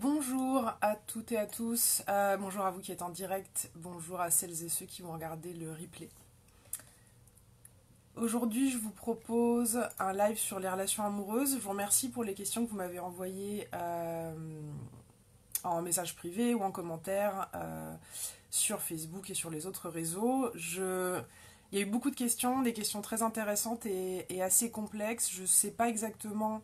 Bonjour à toutes et à tous, bonjour à vous qui êtes en direct, bonjour à celles et ceux qui vont regarder le replay. Aujourd'hui je vous propose un live sur les relations amoureuses. Je vous remercie pour les questions que vous m'avez envoyées en message privé ou en commentaire sur Facebook et sur les autres réseaux. Il y a eu beaucoup de questions, des questions très intéressantes et assez complexes. Je ne sais pas exactement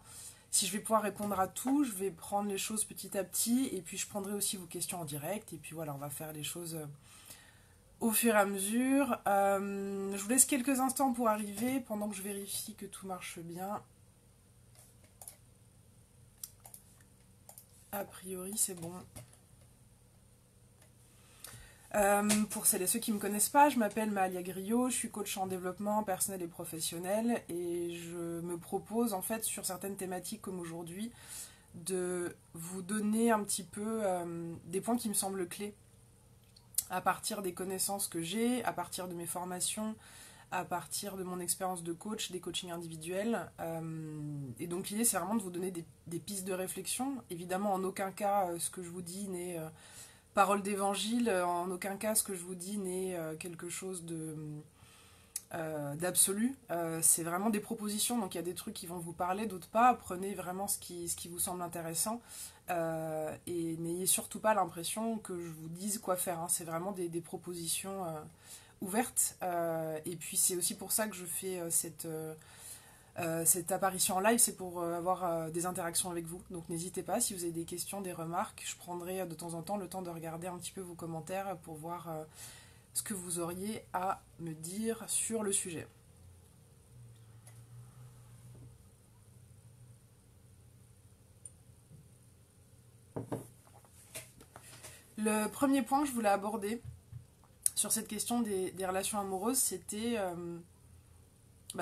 si je vais pouvoir répondre à tout. Je vais prendre les choses petit à petit et puis je prendrai aussi vos questions en direct. Et puis voilà, on va faire les choses au fur et à mesure. Je vous laisse quelques instants pour arriver pendant que je vérifie que tout marche bien. A priori, c'est bon. Pour celles et ceux qui ne me connaissent pas, je m'appelle Mahalia Griot, je suis coach en développement personnel et professionnel et je me propose en fait sur certaines thématiques comme aujourd'hui de vous donner un petit peu des points qui me semblent clés à partir des connaissances que j'ai, à partir de mes formations, à partir de mon expérience de coach, des coachings individuels. Et donc l'idée c'est vraiment de vous donner des pistes de réflexion. Évidemment en aucun cas ce que je vous dis n'est parole d'évangile, en aucun cas ce que je vous dis n'est quelque chose d'absolu. C'est vraiment des propositions, donc il y a des trucs qui vont vous parler, d'autres pas. Prenez vraiment ce qui vous semble intéressant et n'ayez surtout pas l'impression que je vous dise quoi faire, hein. C'est vraiment des propositions ouvertes et puis c'est aussi pour ça que je fais cette apparition en live, c'est pour avoir des interactions avec vous. Donc n'hésitez pas, si vous avez des questions, des remarques, je prendrai de temps en temps le temps de regarder un petit peu vos commentaires pour voir ce que vous auriez à me dire sur le sujet. Le premier point que je voulais aborder sur cette question des relations amoureuses, c'était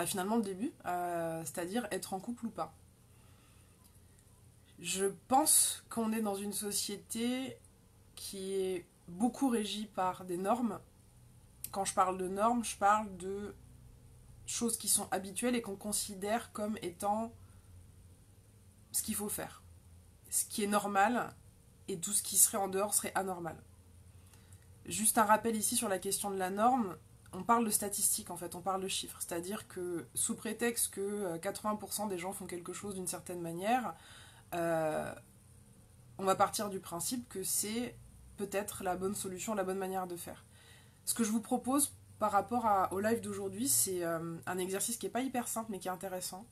finalement le début, c'est-à-dire être en couple ou pas. Je pense qu'on est dans une société qui est beaucoup régie par des normes. Quand je parle de normes, je parle de choses qui sont habituelles et qu'on considère comme étant ce qu'il faut faire. Ce qui est normal et tout ce qui serait en dehors serait anormal. Juste un rappel ici sur la question de la norme, on parle de statistiques en fait, on parle de chiffres. C'est-à-dire que sous prétexte que 80% des gens font quelque chose d'une certaine manière, on va partir du principe que c'est peut-être la bonne solution, la bonne manière de faire. Ce que je vous propose par rapport au live d'aujourd'hui, c'est un exercice qui n'est pas hyper simple mais qui est intéressant.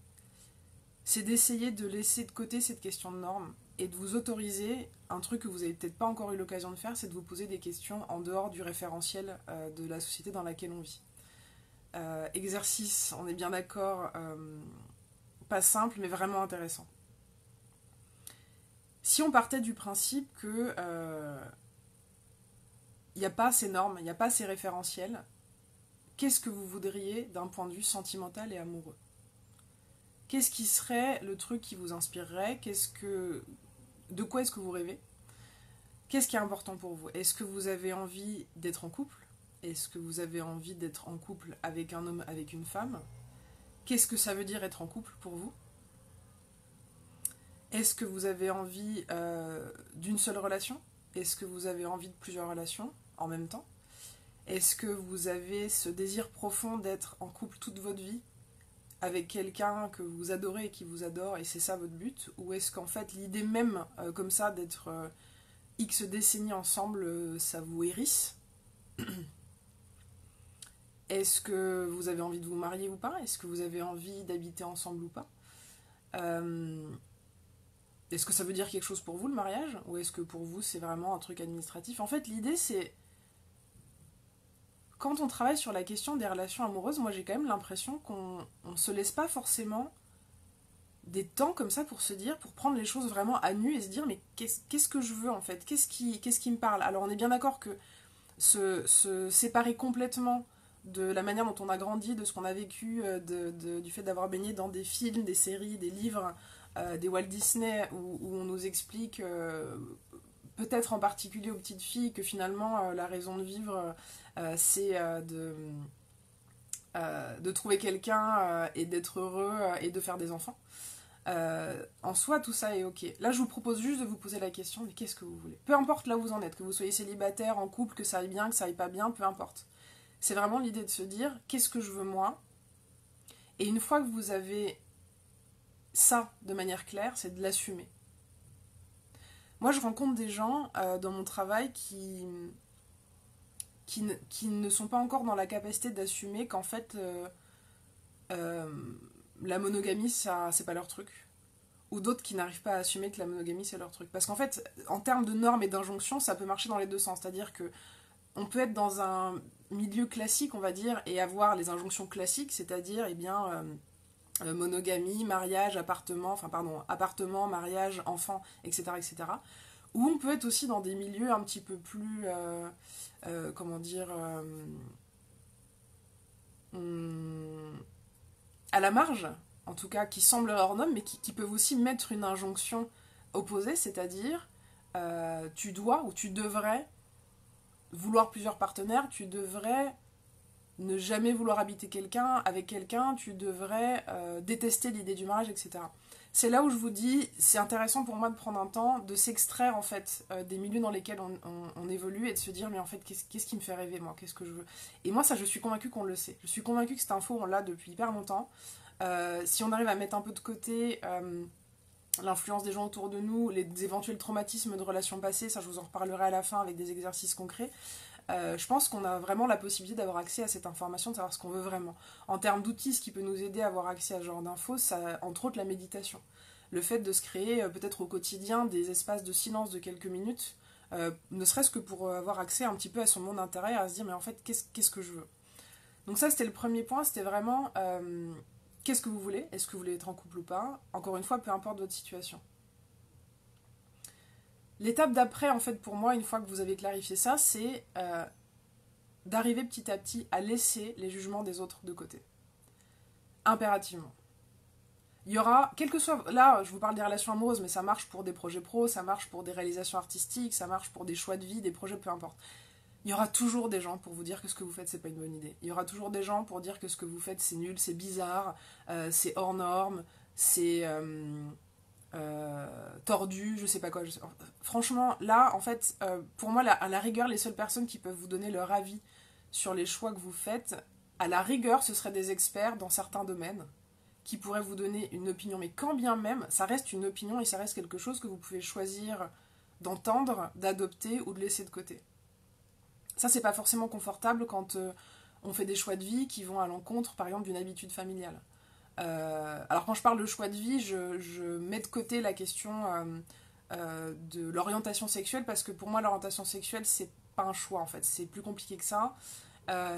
C'est d'essayer de laisser de côté cette question de normes et de vous autoriser un truc que vous n'avez peut-être pas encore eu l'occasion de faire, c'est de vous poser des questions en dehors du référentiel de la société dans laquelle on vit. Exercice, on est bien d'accord, pas simple mais vraiment intéressant. Si on partait du principe que il n'y a pas ces normes, il n'y a pas ces référentiels, qu'est-ce que vous voudriez d'un point de vue sentimental et amoureux ? Qu'est-ce qui serait le truc qui vous inspirerait ? De quoi est-ce que vous rêvez ? Qu'est-ce qui est important pour vous ? Est-ce que vous avez envie d'être en couple ? Est-ce que vous avez envie d'être en couple avec un homme, avec une femme ? Qu'est-ce que ça veut dire être en couple pour vous ? Est-ce que vous avez envie d'une seule relation ? Est-ce que vous avez envie de plusieurs relations en même temps ? Est-ce que vous avez ce désir profond d'être en couple toute votre vie avec quelqu'un que vous adorez et qui vous adore et c'est ça votre but ? Ou est-ce qu'en fait l'idée même comme ça d'être X décennies ensemble, ça vous hérisse ? Est-ce que vous avez envie de vous marier ou pas ? Est-ce que vous avez envie d'habiter ensemble ou pas ? Est-ce que ça veut dire quelque chose pour vous le mariage ? Ou est-ce que pour vous c'est vraiment un truc administratif ? En fait l'idée c'est quand on travaille sur la question des relations amoureuses, moi j'ai quand même l'impression qu'on ne se laisse pas forcément des temps comme ça pour se dire, pour prendre les choses vraiment à nu et se dire mais qu'est-ce que je veux en fait ? Qu'est-ce qui me parle ? Alors on est bien d'accord que se séparer complètement de la manière dont on a grandi, de ce qu'on a vécu, du fait d'avoir baigné dans des films, des séries, des livres, des Walt Disney où on nous explique peut-être en particulier aux petites filles que finalement la raison de vivre c'est de trouver quelqu'un et d'être heureux et de faire des enfants. En soi, tout ça est ok. Là, je vous propose juste de vous poser la question, mais qu'est-ce que vous voulez? Peu importe là où vous en êtes, que vous soyez célibataire, en couple, que ça aille bien, que ça aille pas bien, peu importe. C'est vraiment l'idée de se dire, qu'est-ce que je veux moi? Et une fois que vous avez ça de manière claire, c'est de l'assumer. Moi, je rencontre des gens dans mon travail qui ne sont pas encore dans la capacité d'assumer qu'en fait, euh, la monogamie, ça, c'est pas leur truc. Ou d'autres qui n'arrivent pas à assumer que la monogamie, c'est leur truc. Parce qu'en fait, en termes de normes et d'injonctions, ça peut marcher dans les deux sens. C'est-à-dire que on peut être dans un milieu classique, on va dire, et avoir les injonctions classiques, c'est-à-dire, eh bien, monogamie, mariage, appartement, enfin, pardon, appartement, mariage, enfant, etc., etc. Ou on peut être aussi dans des milieux un petit peu plus, comment dire, à la marge, en tout cas, qui semblent hors normes, mais qui peuvent aussi mettre une injonction opposée, c'est-à-dire, tu dois ou tu devrais vouloir plusieurs partenaires, tu devrais ne jamais vouloir habiter avec quelqu'un, tu devrais détester l'idée du mariage, etc. C'est là où je vous dis, c'est intéressant pour moi de prendre un temps, de s'extraire en fait des milieux dans lesquels on évolue et de se dire mais en fait qu'est-ce qui me fait rêver moi, qu'est-ce que je veux. Et moi ça je suis convaincue qu'on le sait. Je suis convaincue que cette info on l'a depuis hyper longtemps. Si on arrive à mettre un peu de côté l'influence des gens autour de nous, les éventuels traumatismes de relations passées, ça je vous en reparlerai à la fin avec des exercices concrets. Je pense qu'on a vraiment la possibilité d'avoir accès à cette information, de savoir ce qu'on veut vraiment. En termes d'outils, ce qui peut nous aider à avoir accès à ce genre d'infos, c'est entre autres la méditation. Le fait de se créer peut-être au quotidien des espaces de silence de quelques minutes, ne serait-ce que pour avoir accès un petit peu à son monde intérieur, à se dire mais en fait qu'est-ce que je veux. Donc ça c'était le premier point, c'était vraiment qu'est-ce que vous voulez, est-ce que vous voulez être en couple ou pas, encore une fois peu importe votre situation. L'étape d'après, en fait, pour moi, une fois que vous avez clarifié ça, c'est d'arriver petit à petit à laisser les jugements des autres de côté. Impérativement. Il y aura, quel que soit... Là, je vous parle des relations amoureuses, mais ça marche pour des projets pro, ça marche pour des réalisations artistiques, ça marche pour des choix de vie, des projets, peu importe. Il y aura toujours des gens pour vous dire que ce que vous faites, c'est pas une bonne idée. Il y aura toujours des gens pour dire que ce que vous faites, c'est nul, c'est bizarre, c'est hors norme, c'est... tordu, je sais pas quoi. Franchement, là, en fait, pour moi, à la rigueur, les seules personnes qui peuvent vous donner leur avis sur les choix que vous faites, à la rigueur, ce seraient des experts dans certains domaines qui pourraient vous donner une opinion. Mais quand bien même, ça reste une opinion et ça reste quelque chose que vous pouvez choisir d'entendre, d'adopter ou de laisser de côté. Ça, c'est pas forcément confortable quand on fait des choix de vie qui vont à l'encontre, par exemple, d'une habitude familiale. Alors quand je parle de choix de vie, je mets de côté la question de l'orientation sexuelle parce que pour moi l'orientation sexuelle c'est pas un choix en fait, c'est plus compliqué que ça.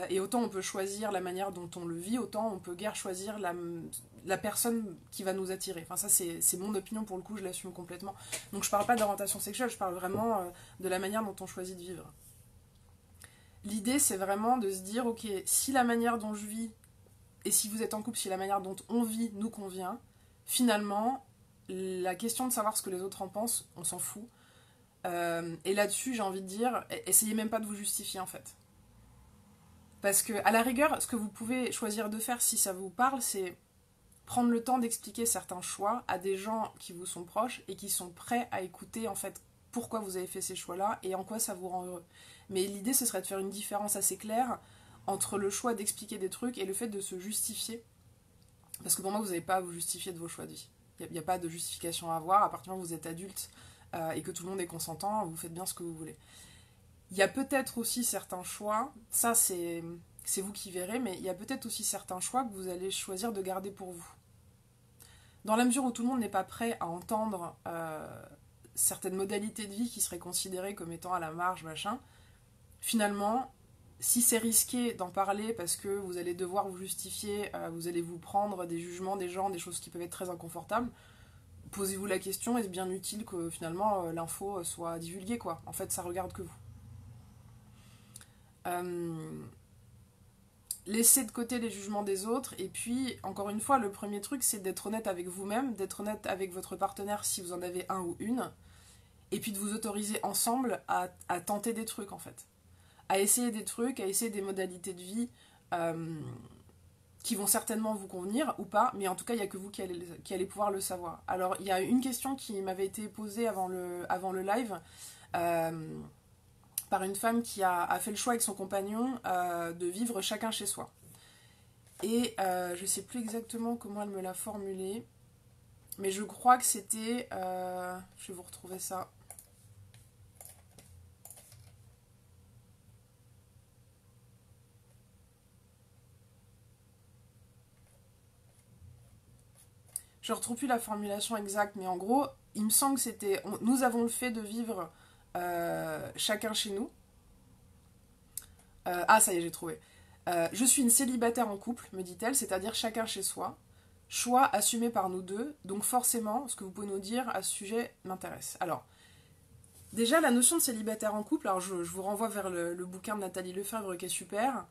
Et autant on peut choisir la manière dont on le vit, autant on peut guère choisir la personne qui va nous attirer. Enfin ça c'est mon opinion pour le coup, je l'assume complètement. Donc je parle pas d'orientation sexuelle, je parle vraiment de la manière dont on choisit de vivre. L'idée c'est vraiment de se dire ok, si la manière dont je vis et si vous êtes en couple, si la manière dont on vit nous convient, finalement, la question de savoir ce que les autres en pensent, on s'en fout. Et là-dessus, j'ai envie de dire, essayez même pas de vous justifier en fait. Parce que, à la rigueur, ce que vous pouvez choisir de faire si ça vous parle, c'est prendre le temps d'expliquer certains choix à des gens qui vous sont proches et qui sont prêts à écouter en fait pourquoi vous avez fait ces choix-là et en quoi ça vous rend heureux. Mais l'idée, ce serait de faire une différence assez claire entre le choix d'expliquer des trucs et le fait de se justifier. Parce que pour moi, vous n'avez pas à vous justifier de vos choix de vie. Il n'y a pas de justification à avoir. À partir du moment où vous êtes adulte et que tout le monde est consentant, vous faites bien ce que vous voulez. Il y a peut-être aussi certains choix, ça c'est vous qui verrez, mais il y a peut-être aussi certains choix que vous allez choisir de garder pour vous. Dans la mesure où tout le monde n'est pas prêt à entendre certaines modalités de vie qui seraient considérées comme étant à la marge, machin, finalement, si c'est risqué d'en parler parce que vous allez devoir vous justifier, vous allez vous prendre des jugements des gens, des choses qui peuvent être très inconfortables, posez-vous la question, est-ce bien utile que finalement l'info soit divulguée quoi. En fait, ça regarde que vous. Laissez de côté les jugements des autres et puis, encore une fois, le premier truc, c'est d'être honnête avec vous-même, d'être honnête avec votre partenaire si vous en avez un ou une, et puis de vous autoriser ensemble à tenter des trucs en fait. À essayer des trucs, à essayer des modalités de vie qui vont certainement vous convenir ou pas, mais en tout cas, il n'y a que vous qui allez pouvoir le savoir. Alors, il y a une question qui m'avait été posée avant le live, par une femme qui a fait le choix avec son compagnon de vivre chacun chez soi. Et je ne sais plus exactement comment elle me l'a formulé, mais je crois que c'était... je vais vous retrouver ça. Je ne retrouve plus la formulation exacte, mais en gros, il me semble que c'était... Nous avons le fait de vivre chacun chez nous. Ah, ça y est, j'ai trouvé. Je suis une célibataire en couple, me dit-elle, c'est-à-dire chacun chez soi. Choix assumé par nous deux, donc forcément, ce que vous pouvez nous dire à ce sujet m'intéresse. Alors, déjà, la notion de célibataire en couple, alors je vous renvoie vers le bouquin de Nathalie Lefebvre qui est super.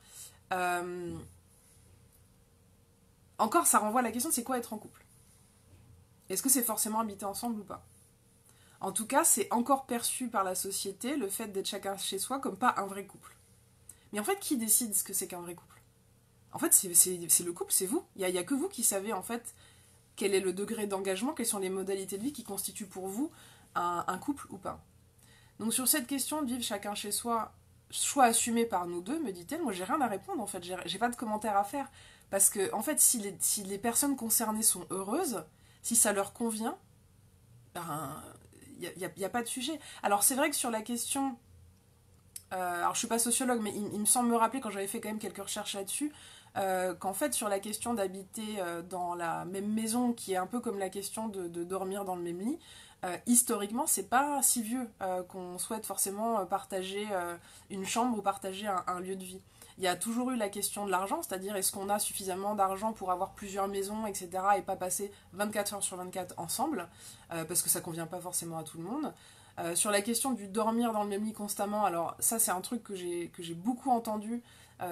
Encore, ça renvoie à la question de c'est quoi être en couple. Est-ce que c'est forcément habiter ensemble ou pas? En tout cas, c'est encore perçu par la société, le fait d'être chacun chez soi, comme pas un vrai couple. Mais en fait, qui décide ce que c'est qu'un vrai couple? En fait, c'est le couple, c'est vous. Il n'y a que vous qui savez, en fait, quel est le degré d'engagement, quelles sont les modalités de vie qui constituent pour vous un couple ou pas. Donc sur cette question de vivre chacun chez soi, choix assumé par nous deux, me dit-elle, moi j'ai rien à répondre en fait, j'ai pas de commentaire à faire. Parce que en fait, si les personnes concernées sont heureuses, si ça leur convient, ben, y a pas de sujet. Alors c'est vrai que sur la question, alors je suis pas sociologue, mais il me semble me rappeler quand j'avais fait quand même quelques recherches là-dessus, qu'en fait sur la question d'habiter dans la même maison, qui est un peu comme la question de dormir dans le même lit, historiquement c'est pas si vieux qu'on souhaite forcément partager une chambre ou partager un lieu de vie. Il y a toujours eu la question de l'argent, c'est-à-dire est-ce qu'on a suffisamment d'argent pour avoir plusieurs maisons, etc. et pas passer 24 heures sur 24 ensemble, parce que ça convient pas forcément à tout le monde. Sur la question du dormir dans le même lit constamment, alors ça c'est un truc que j'ai beaucoup entendu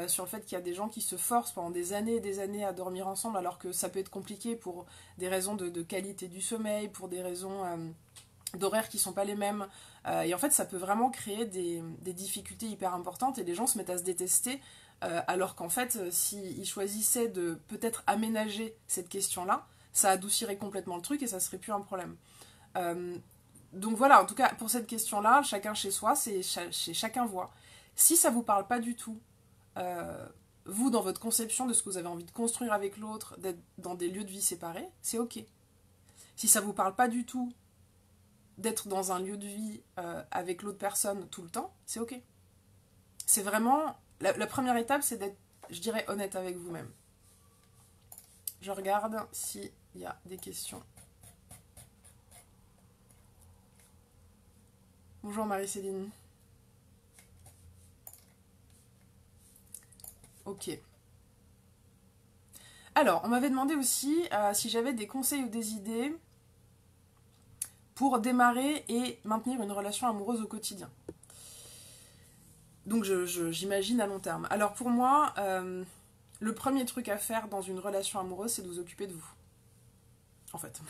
sur le fait qu'il y a des gens qui se forcent pendant des années et des années à dormir ensemble alors que ça peut être compliqué pour des raisons de qualité du sommeil, pour des raisons d'horaires qui sont pas les mêmes. Et en fait ça peut vraiment créer des difficultés hyper importantes et les gens se mettent à se détester alors qu'en fait s'ils choisissaient de peut-être aménager cette question-là, ça adoucirait complètement le truc et ça serait plus un problème. Donc voilà, en tout cas, pour cette question-là, chacun chez soi, c'est chez chacun voit. Si ça vous parle pas du tout, vous, dans votre conception de ce que vous avez envie de construire avec l'autre, d'être dans des lieux de vie séparés, c'est ok. Si ça vous parle pas du tout d'être dans un lieu de vie avec l'autre personne tout le temps, c'est ok. C'est vraiment... La première étape, c'est d'être, je dirais, honnête avec vous-même. Je regarde s'il y a des questions. Bonjour Marie-Céline. Ok. Alors, on m'avait demandé aussi si j'avais des conseils ou des idées pour démarrer et maintenir une relation amoureuse au quotidien. Donc j'imagine à long terme. Alors pour moi, le premier truc à faire dans une relation amoureuse, c'est de vous occuper de vous. En fait.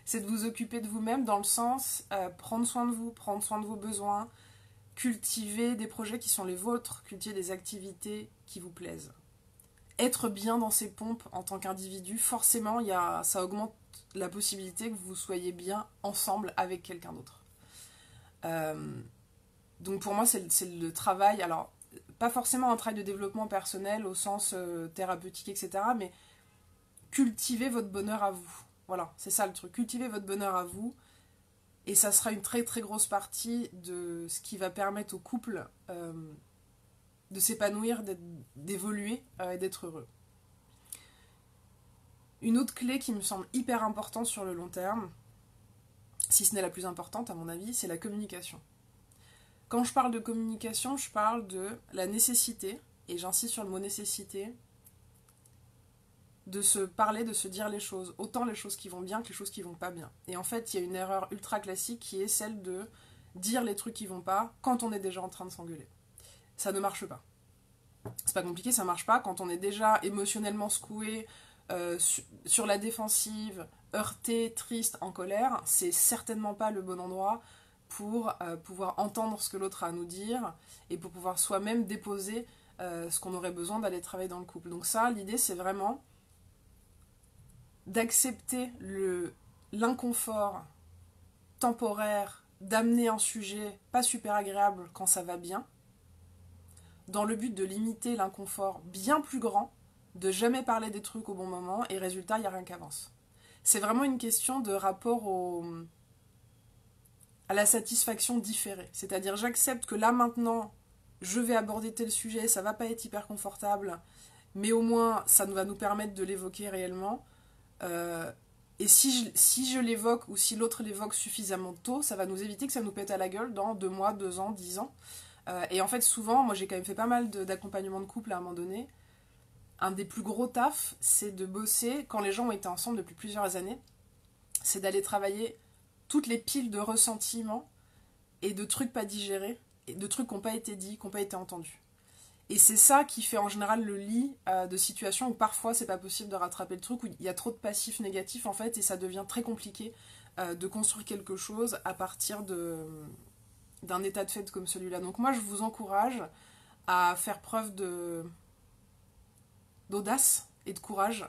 C'est de vous occuper de vous-même dans le sens prendre soin de vous, prendre soin de vos besoins, cultiver des projets qui sont les vôtres, cultiver des activités qui vous plaisent. Être bien dans ses pompes en tant qu'individu, forcément, ça augmente la possibilité que vous soyez bien ensemble avec quelqu'un d'autre. Donc pour moi, c'est le travail, alors pas forcément un travail de développement personnel au sens thérapeutique, etc., mais cultivez votre bonheur à vous. Voilà, c'est ça le truc. Cultivez votre bonheur à vous, et ça sera une très très grosse partie de ce qui va permettre au couple de s'épanouir, d'évoluer et d'être heureux. Une autre clé qui me semble hyper importante sur le long terme, si ce n'est la plus importante à mon avis, c'est la communication. Quand je parle de communication, je parle de la nécessité, et j'insiste sur le mot nécessité, de se parler, de se dire les choses, autant les choses qui vont bien que les choses qui vont pas bien. Et en fait, il y a une erreur ultra classique qui est celle de dire les trucs qui vont pas quand on est déjà en train de s'engueuler. Ça ne marche pas. C'est pas compliqué, ça marche pas. Quand on est déjà émotionnellement secoué, sur la défensive, heurté, triste, en colère, c'est certainement pas le bon endroit pour pouvoir entendre ce que l'autre a à nous dire et pour pouvoir soi-même déposer ce qu'on aurait besoin d'aller travailler dans le couple. Donc ça, l'idée, c'est vraiment d'accepter l'inconfort temporaire, d'amener un sujet pas super agréable quand ça va bien, dans le but de limiter l'inconfort bien plus grand, de jamais parler des trucs au bon moment, et résultat, il n'y a rien qui avance. C'est vraiment une question de rapport à la satisfaction différée. C'est-à-dire, j'accepte que là, maintenant, je vais aborder tel sujet, ça va pas être hyper confortable, mais au moins, ça va nous permettre de l'évoquer réellement. Et si je l'évoque, ou si l'autre l'évoque suffisamment tôt, ça va nous éviter que ça nous pète à la gueule dans 2 mois, 2 ans, 10 ans. Et en fait, souvent, moi j'ai quand même fait pas mal d'accompagnement de couple à un moment donné. Un des plus gros tafs, c'est de bosser, quand les gens ont été ensemble depuis plusieurs années, c'est d'aller travailler toutes les piles de ressentiments et de trucs pas digérés, et de trucs qui n'ont pas été dits, qui n'ont pas été entendus. Et c'est ça qui fait en général le lit de situations où parfois c'est pas possible de rattraper le truc, où il y a trop de passifs négatifs en fait, et ça devient très compliqué de construire quelque chose à partir d'un état de fait comme celui-là. Donc moi je vous encourage à faire preuve d'audace et de courage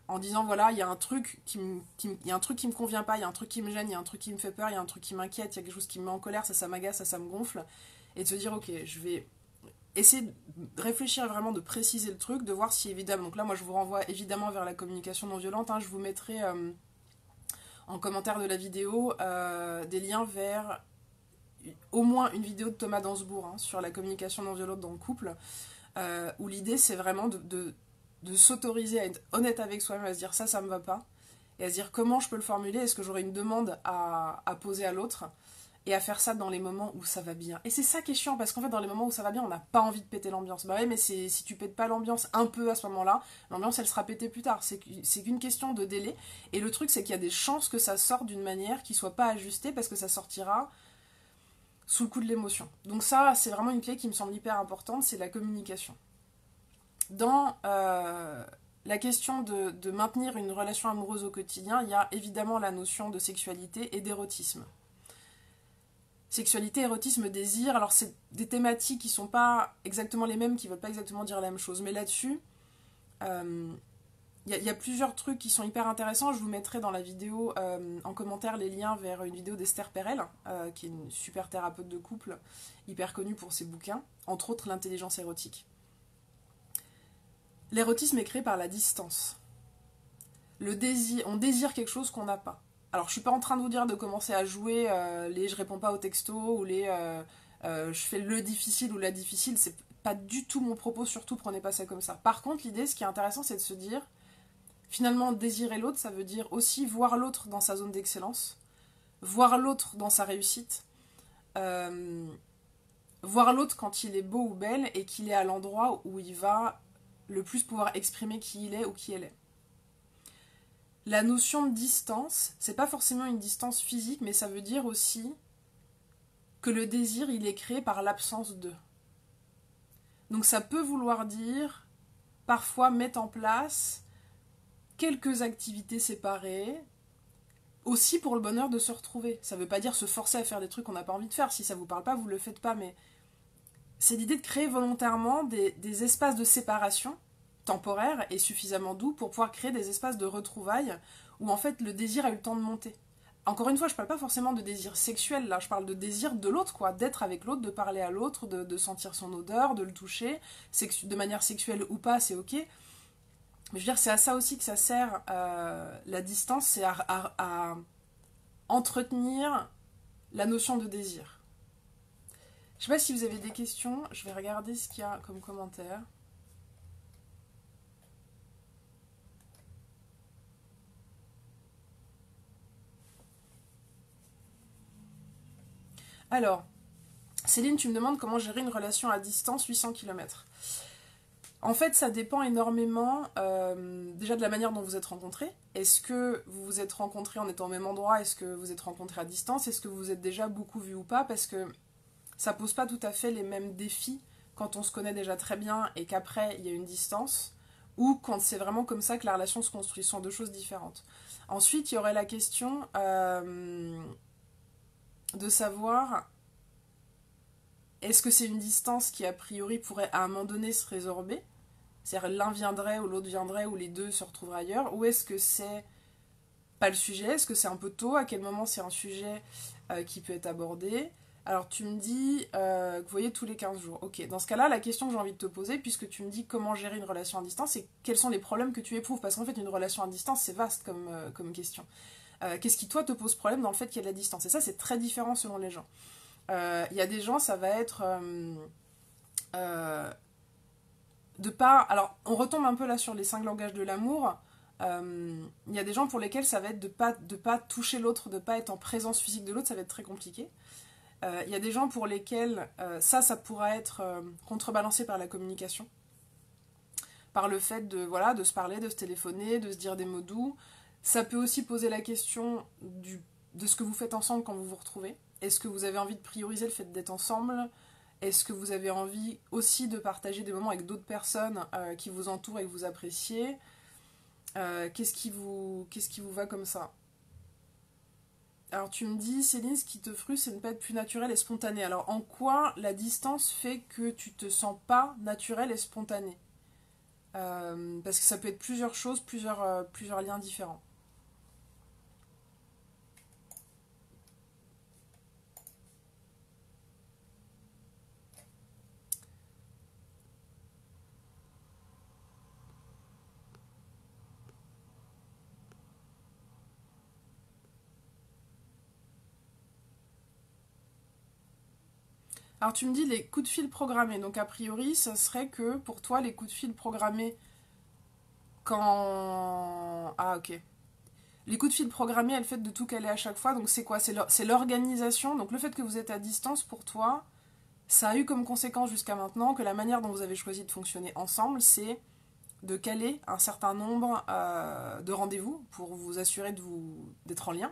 en disant voilà, il y a un truc il y a un truc qui me convient pas, il y a un truc qui me gêne, il y a un truc qui me fait peur, il y a un truc qui m'inquiète, il y a quelque chose qui me met en colère, ça m'agace, ça me gonfle, et de se dire ok, je vais essayer de réfléchir vraiment, de préciser le truc, de voir si évidemment, donc là moi je vous renvoie évidemment vers la communication non violente, hein, je vous mettrai en commentaire de la vidéo des liens vers au moins une vidéo de Thomas Dansbourg hein, sur la communication non violente dans le couple, où l'idée c'est vraiment de s'autoriser à être honnête avec soi-même, à se dire ça me va pas, et à se dire comment je peux le formuler, est-ce que j'aurai une demande à poser à l'autre, et à faire ça dans les moments où ça va bien. Et c'est ça qui est chiant, parce qu'en fait dans les moments où ça va bien, on n'a pas envie de péter l'ambiance. Bah ouais, mais si tu pètes pas l'ambiance un peu à ce moment-là, l'ambiance elle sera pétée plus tard. C'est qu'une question de délai, et le truc c'est qu'il y a des chances que ça sorte d'une manière qui soit pas ajustée, parce que ça sortira sous le coup de l'émotion. Donc ça, c'est vraiment une clé qui me semble hyper importante, c'est la communication. Dans la question de maintenir une relation amoureuse au quotidien, il y a évidemment la notion de sexualité et d'érotisme. Sexualité, érotisme, désir, alors c'est des thématiques qui sont pas exactement les mêmes, qui veulent pas exactement dire la même chose, mais là-dessus, il y a plusieurs trucs qui sont hyper intéressants. Je vous mettrai dans la vidéo en commentaire les liens vers une vidéo d'Esther Perel, qui est une super thérapeute de couple, hyper connue pour ses bouquins, entre autres l'intelligence érotique. L'érotisme est créé par la distance. Le désir, on désire quelque chose qu'on n'a pas. Alors je suis pas en train de vous dire de commencer à jouer les je réponds pas aux textos ou les je fais le difficile ou la difficile, c'est pas du tout mon propos, surtout prenez pas ça comme ça. Par contre l'idée, ce qui est intéressant, c'est de se dire finalement désirer l'autre, ça veut dire aussi voir l'autre dans sa zone d'excellence, voir l'autre dans sa réussite, voir l'autre quand il est beau ou belle et qu'il est à l'endroit où il va le plus pouvoir exprimer qui il est ou qui elle est. La notion de distance, c'est pas forcément une distance physique, mais ça veut dire aussi que le désir, il est créé par l'absence de. Donc ça peut vouloir dire, parfois, mettre en place quelques activités séparées, aussi pour le bonheur de se retrouver. Ça veut pas dire se forcer à faire des trucs qu'on n'a pas envie de faire. Si ça vous parle pas, vous le faites pas, mais c'est l'idée de créer volontairement des espaces de séparation temporaire et suffisamment doux pour pouvoir créer des espaces de retrouvailles où en fait le désir a eu le temps de monter. Encore une fois, je parle pas forcément de désir sexuel, là, je parle de désir de l'autre, quoi, d'être avec l'autre, de parler à l'autre, de sentir son odeur, de le toucher, de manière sexuelle ou pas, c'est ok. Mais je veux dire, c'est à ça aussi que ça sert la distance, c'est à entretenir la notion de désir. Je sais pas si vous avez des questions, je vais regarder ce qu'il y a comme commentaire. Alors, Céline, tu me demandes comment gérer une relation à distance 800 km. En fait, ça dépend énormément déjà de la manière dont vous êtes rencontrés. Est-ce que vous vous êtes rencontrés en étant au même endroit? Est-ce que vous êtes rencontrés à distance? Est-ce que vous vous êtes déjà beaucoup vus ou pas? Parce que ça pose pas tout à fait les mêmes défis quand on se connaît déjà très bien et qu'après il y a une distance, ou quand c'est vraiment comme ça que la relation se construit. Ce sont deux choses différentes. Ensuite, il y aurait la question de savoir est-ce que c'est une distance qui a priori pourrait à un moment donné se résorber? C'est-à-dire l'un viendrait ou l'autre viendrait ou les deux se retrouveraient ailleurs? Ou est-ce que c'est pas le sujet? Est-ce que c'est un peu tôt? À quel moment c'est un sujet qui peut être abordé? Alors tu me dis que vous voyez tous les 15 jours. Ok, dans ce cas-là, la question que j'ai envie de te poser, puisque tu me dis comment gérer une relation à distance, c'est quels sont les problèmes que tu éprouves? Parce qu'en fait, une relation à distance, c'est vaste comme question. Qu'est-ce qui, toi, te pose problème dans le fait qu'il y a de la distance? Et ça, c'est très différent selon les gens. Il y a des gens, ça va être de pas... Alors, on retombe un peu là sur les 5 langages de l'amour. Il y a des gens pour lesquels ça va être de pas toucher l'autre, de pas être en présence physique de l'autre, ça va être très compliqué. Il y a des gens pour lesquels ça pourra être contrebalancé par la communication, par le fait de, voilà, de se parler, de se téléphoner, de se dire des mots doux. Ça peut aussi poser la question de ce que vous faites ensemble quand vous vous retrouvez. Est-ce que vous avez envie de prioriser le fait d'être ensemble? Est-ce que vous avez envie aussi de partager des moments avec d'autres personnes qui vous entourent et que vous appréciez? Qu'est-ce qui vous va comme ça? Alors tu me dis, Céline, ce qui te frustre, c'est de ne pas être plus naturel et spontané. Alors en quoi la distance fait que tu te sens pas naturel et spontané? Parce que ça peut être plusieurs choses, plusieurs liens différents. Alors tu me dis les coups de fil programmés. Donc a priori, ça serait que pour toi, les coups de fil programmés quand... Ah ok. Les coups de fil programmés, le fait de tout caler à chaque fois, donc c'est quoi? C'est l'organisation. Donc le fait que vous êtes à distance pour toi, ça a eu comme conséquence jusqu'à maintenant que la manière dont vous avez choisi de fonctionner ensemble, c'est de caler un certain nombre de rendez-vous pour vous assurer d'être en lien.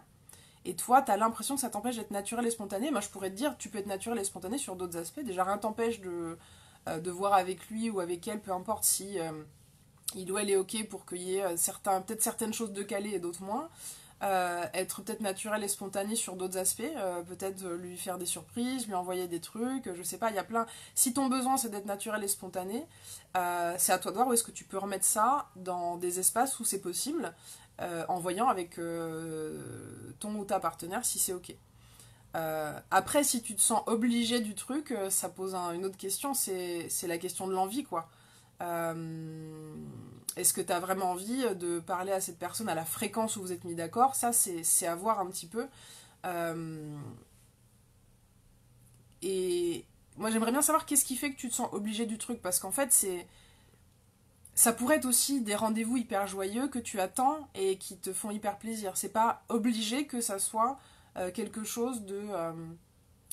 Et toi, t'as l'impression que ça t'empêche d'être naturel et spontané. Moi, je pourrais te dire, tu peux être naturel et spontané sur d'autres aspects. Déjà, rien t'empêche de voir avec lui ou avec elle, peu importe si il ou elle est ok pour qu'il y ait peut-être certaines choses de calé et d'autres moins. Être peut-être naturel et spontané sur d'autres aspects, peut-être lui faire des surprises, lui envoyer des trucs, je sais pas, il y a plein... Si ton besoin c'est d'être naturel et spontané, c'est à toi de voir où est-ce que tu peux remettre ça dans des espaces où c'est possible, en voyant avec ton ou ta partenaire si c'est ok. Après, si tu te sens obligé du truc, ça pose une autre question, c'est la question de l'envie, quoi. Est-ce que tu as vraiment envie de parler à cette personne à la fréquence où vous êtes mis d'accord? Ça, c'est à voir un petit peu. Et moi, j'aimerais bien savoir qu'est-ce qui fait que tu te sens obligé du truc, parce qu'en fait, ça pourrait être aussi des rendez-vous hyper joyeux que tu attends et qui te font hyper plaisir. C'est pas obligé que ça soit quelque chose de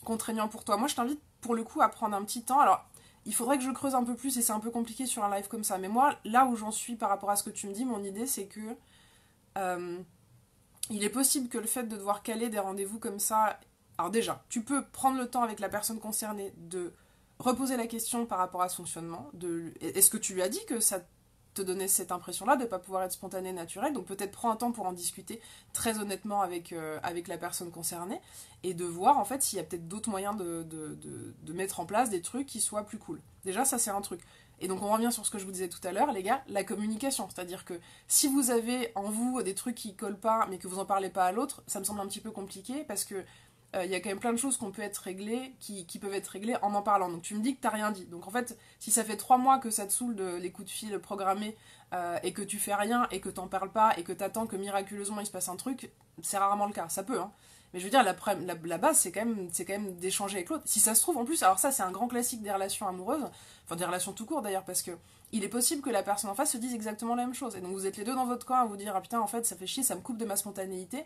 contraignant pour toi. Moi, je t'invite pour le coup à prendre un petit temps. Alors, il faudrait que je creuse un peu plus et c'est un peu compliqué sur un live comme ça. Mais moi, là où j'en suis par rapport à ce que tu me dis, mon idée c'est que euh, il est possible que le fait de devoir caler des rendez-vous comme ça... Alors déjà, tu peux prendre le temps avec la personne concernée de reposer la question par rapport à son fonctionnement. Est-ce que tu lui as dit que ça te donnait cette impression-là de ne pas pouvoir être spontané, naturel? Donc peut-être prends un temps pour en discuter très honnêtement avec la personne concernée et de voir en fait s'il y a peut-être d'autres moyens de mettre en place des trucs qui soient plus cool. Déjà, ça c'est un truc. Et donc on revient sur ce que je vous disais tout à l'heure, les gars, la communication. C'est-à-dire que si vous avez en vous des trucs qui collent pas mais que vous en parlez pas à l'autre, ça me semble un petit peu compliqué parce que y a quand même plein de choses qu'on peut être réglées, qui peuvent être réglées en parlant. Donc tu me dis que t'as rien dit. Donc en fait, si ça fait 3 mois que ça te saoule les coups de fil programmés et que tu fais rien et que t'en parles pas et que t'attends que miraculeusement il se passe un truc, c'est rarement le cas. Ça peut, hein. Mais je veux dire, la base, c'est quand même d'échanger avec l'autre. Si ça se trouve, en plus, alors ça, c'est un grand classique des relations amoureuses, enfin des relations tout court d'ailleurs, parce que il est possible que la personne en face se dise exactement la même chose. Et donc vous êtes les deux dans votre coin à vous dire, ah putain, en fait, ça fait chier, ça me coupe de ma spontanéité.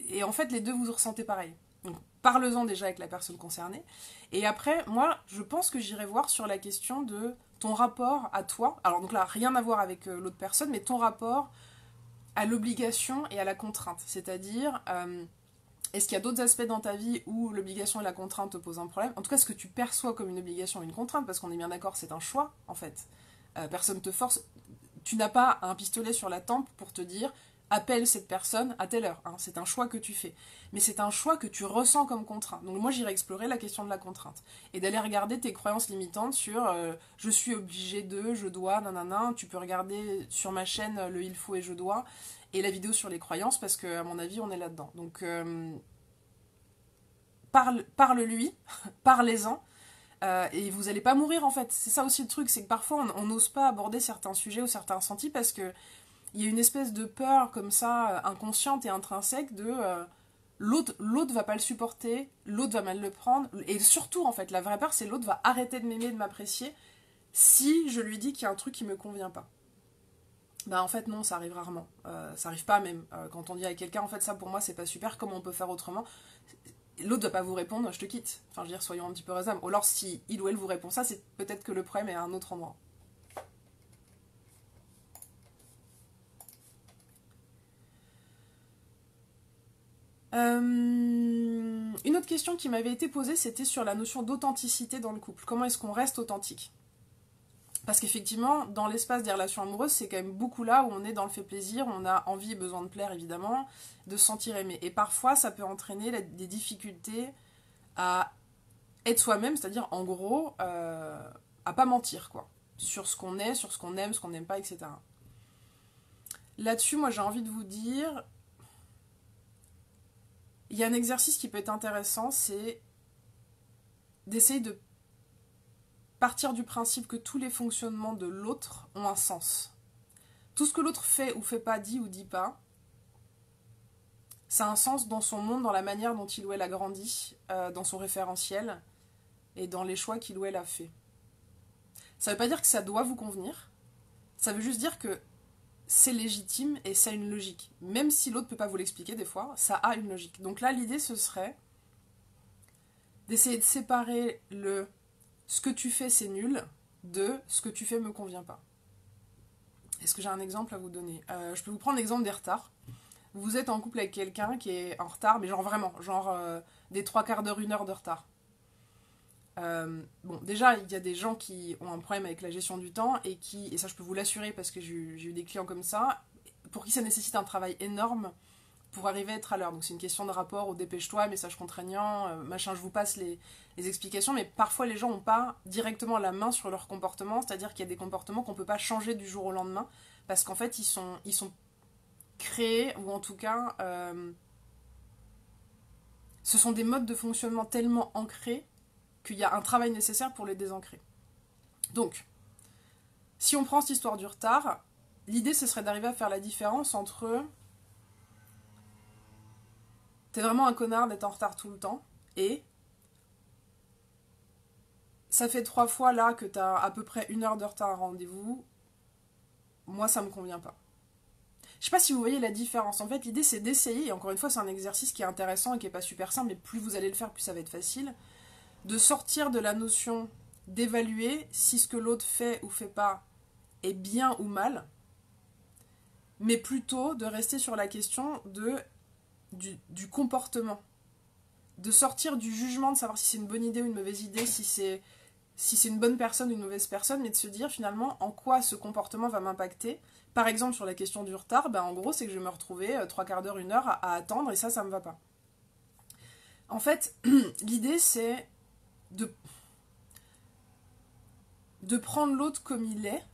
Et en fait, les deux, vous ressentez pareil. Donc parle-en déjà avec la personne concernée. Et après, moi, je pense que j'irai voir sur la question de ton rapport à toi. Alors donc là, rien à voir avec l'autre personne, mais ton rapport à l'obligation et à la contrainte. C'est-à-dire, est-ce qu'il y a d'autres aspects dans ta vie où l'obligation et la contrainte te posent un problème? En tout cas, ce que tu perçois comme une obligation ou une contrainte, parce qu'on est bien d'accord, c'est un choix, en fait. Personne te force. Tu n'as pas un pistolet sur la tempe pour te dire appelle cette personne à telle heure. Hein. C'est un choix que tu fais. Mais c'est un choix que tu ressens comme contraint. Donc moi, j'irai explorer la question de la contrainte. Et d'aller regarder tes croyances limitantes sur je suis obligé de, je dois, nanana. Tu peux regarder sur ma chaîne le il faut et je dois. Et la vidéo sur les croyances, parce qu'à mon avis, on est là-dedans. Donc, parle-lui, parlez-en. Et vous allez pas mourir en fait. C'est ça aussi le truc, c'est que parfois on n'ose pas aborder certains sujets ou certains ressentis parce que il y a une espèce de peur comme ça, inconsciente et intrinsèque de l'autre va pas le supporter, l'autre va mal le prendre. Et surtout en fait, la vraie peur c'est l'autre va arrêter de m'aimer, de m'apprécier si je lui dis qu'il y a un truc qui me convient pas. Bah en fait non, ça arrive rarement. Ça arrive pas même. Quand on dit à quelqu'un en fait ça pour moi c'est pas super, comment on peut faire autrement? L'autre ne va pas vous répondre, je te quitte. Enfin, je veux dire, soyons un petit peu raisonnables. Ou alors, si il ou elle vous répond ça, c'est peut-être que le problème est à un autre endroit. Une autre question qui m'avait été posée, c'était sur la notion d'authenticité dans le couple. Comment est-ce qu'on reste authentique? Parce qu'effectivement, dans l'espace des relations amoureuses, c'est quand même beaucoup là où on est dans le fait plaisir, on a envie et besoin de plaire, évidemment, de se sentir aimé. Et parfois, ça peut entraîner des difficultés à être soi-même, c'est-à-dire en gros à pas mentir quoi, sur ce qu'on est, sur ce qu'on aime, ce qu'on n'aime pas, etc. Là-dessus, moi j'ai envie de vous dire, il y a un exercice qui peut être intéressant, c'est d'essayer de partir du principe que tous les fonctionnements de l'autre ont un sens. Tout ce que l'autre fait ou fait pas, dit ou dit pas, ça a un sens dans son monde, dans la manière dont il ou elle a grandi, dans son référentiel et dans les choix qu'il ou elle a fait. Ça veut pas dire que ça doit vous convenir, ça veut juste dire que c'est légitime et ça a une logique. Même si l'autre peut pas vous l'expliquer des fois, ça a une logique. Donc là, l'idée, ce serait d'essayer de séparer le « ce que tu fais, c'est nul » de « ce que tu fais me convient pas ». Est-ce que j'ai un exemple à vous donner? Je peux vous prendre l'exemple des retards. Vous êtes en couple avec quelqu'un qui est en retard, mais genre vraiment, genre des 3/4 d'heure, 1 heure de retard. Bon, déjà, il y a des gens qui ont un problème avec la gestion du temps et ça je peux vous l'assurer parce que j'ai eu des clients comme ça, pour qui ça nécessite un travail énorme pour arriver à être à l'heure. Donc c'est une question de rapport au dépêche-toi, message contraignant, machin, je vous passe les explications, mais parfois les gens n'ont pas directement la main sur leur comportement, c'est-à-dire qu'il y a des comportements qu'on ne peut pas changer du jour au lendemain, parce qu'en fait ils sont créés, ou en tout cas, ce sont des modes de fonctionnement tellement ancrés qu'il y a un travail nécessaire pour les désancrer. Donc, si on prend cette histoire du retard, l'idée ce serait d'arriver à faire la différence entre t'es vraiment un connard d'être en retard tout le temps et ça fait 3 fois là que t'as à peu près 1 heure de retard à rendez-vous, moi ça me convient pas. Je sais pas si vous voyez la différence. En fait, l'idée c'est d'essayer, et encore une fois c'est un exercice qui est intéressant et qui est pas super simple, mais plus vous allez le faire, plus ça va être facile, de sortir de la notion d'évaluer si ce que l'autre fait ou fait pas est bien ou mal, mais plutôt de rester sur la question du comportement. De sortir du jugement, de savoir si c'est une bonne idée ou une mauvaise idée, si c'est une bonne personne ou une mauvaise personne, mais de se dire finalement en quoi ce comportement va m'impacter. Par exemple, sur la question du retard, en gros, c'est que je vais me retrouver 3/4 d'heure, 1 heure à attendre, et ça me va pas. En fait, l'idée, c'est de prendre l'autre comme il est,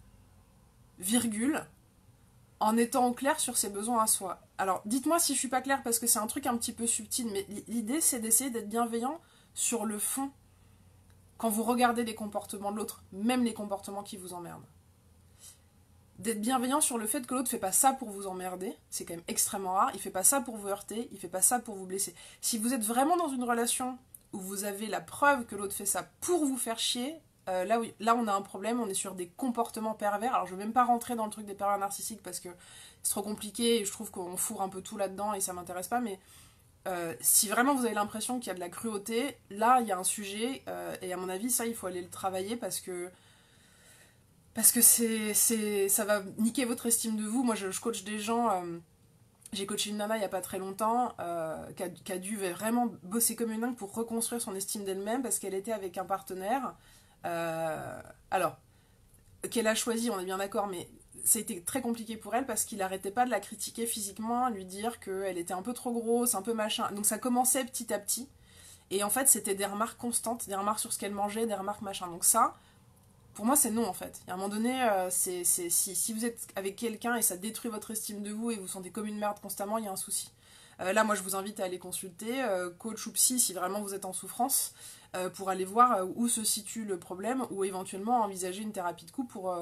virgule, en étant au clair sur ses besoins à soi. Alors, dites-moi si je suis pas claire, parce que c'est un truc un petit peu subtil, mais l'idée, c'est d'essayer d'être bienveillant sur le fond quand vous regardez les comportements de l'autre, même les comportements qui vous emmerdent. D'être bienveillant sur le fait que l'autre fait pas ça pour vous emmerder, c'est quand même extrêmement rare, il fait pas ça pour vous heurter, il fait pas ça pour vous blesser. Si vous êtes vraiment dans une relation où vous avez la preuve que l'autre fait ça pour vous faire chier, là on a un problème, on est sur des comportements pervers. Alors je vais même pas rentrer dans le truc des pervers narcissiques parce que c'est trop compliqué et je trouve qu'on fourre un peu tout là-dedans et ça m'intéresse pas, mais si vraiment vous avez l'impression qu'il y a de la cruauté, là il y a un sujet et à mon avis ça il faut aller le travailler parce que ça va niquer votre estime de vous. Moi je coach des gens, j'ai coaché une nana il y a pas très longtemps qui a dû vraiment bosser comme une dingue pour reconstruire son estime d'elle-même parce qu'elle était avec un partenaire alors qu'elle a choisi, on est bien d'accord, mais ça a été très compliqué pour elle parce qu'il arrêtait pas de la critiquer physiquement, lui dire qu'elle était un peu trop grosse, un peu machin. Donc ça commençait petit à petit. Et en fait, c'était des remarques constantes, des remarques sur ce qu'elle mangeait, des remarques machin. Donc ça, pour moi, c'est non en fait. Il y a un moment donné, si vous êtes avec quelqu'un et ça détruit votre estime de vous et vous vous sentez comme une merde constamment, il y a un souci. Là, moi, je vous invite à aller consulter, coach ou psy, si vraiment vous êtes en souffrance, pour aller voir où se situe le problème ou éventuellement envisager une thérapie de couple pour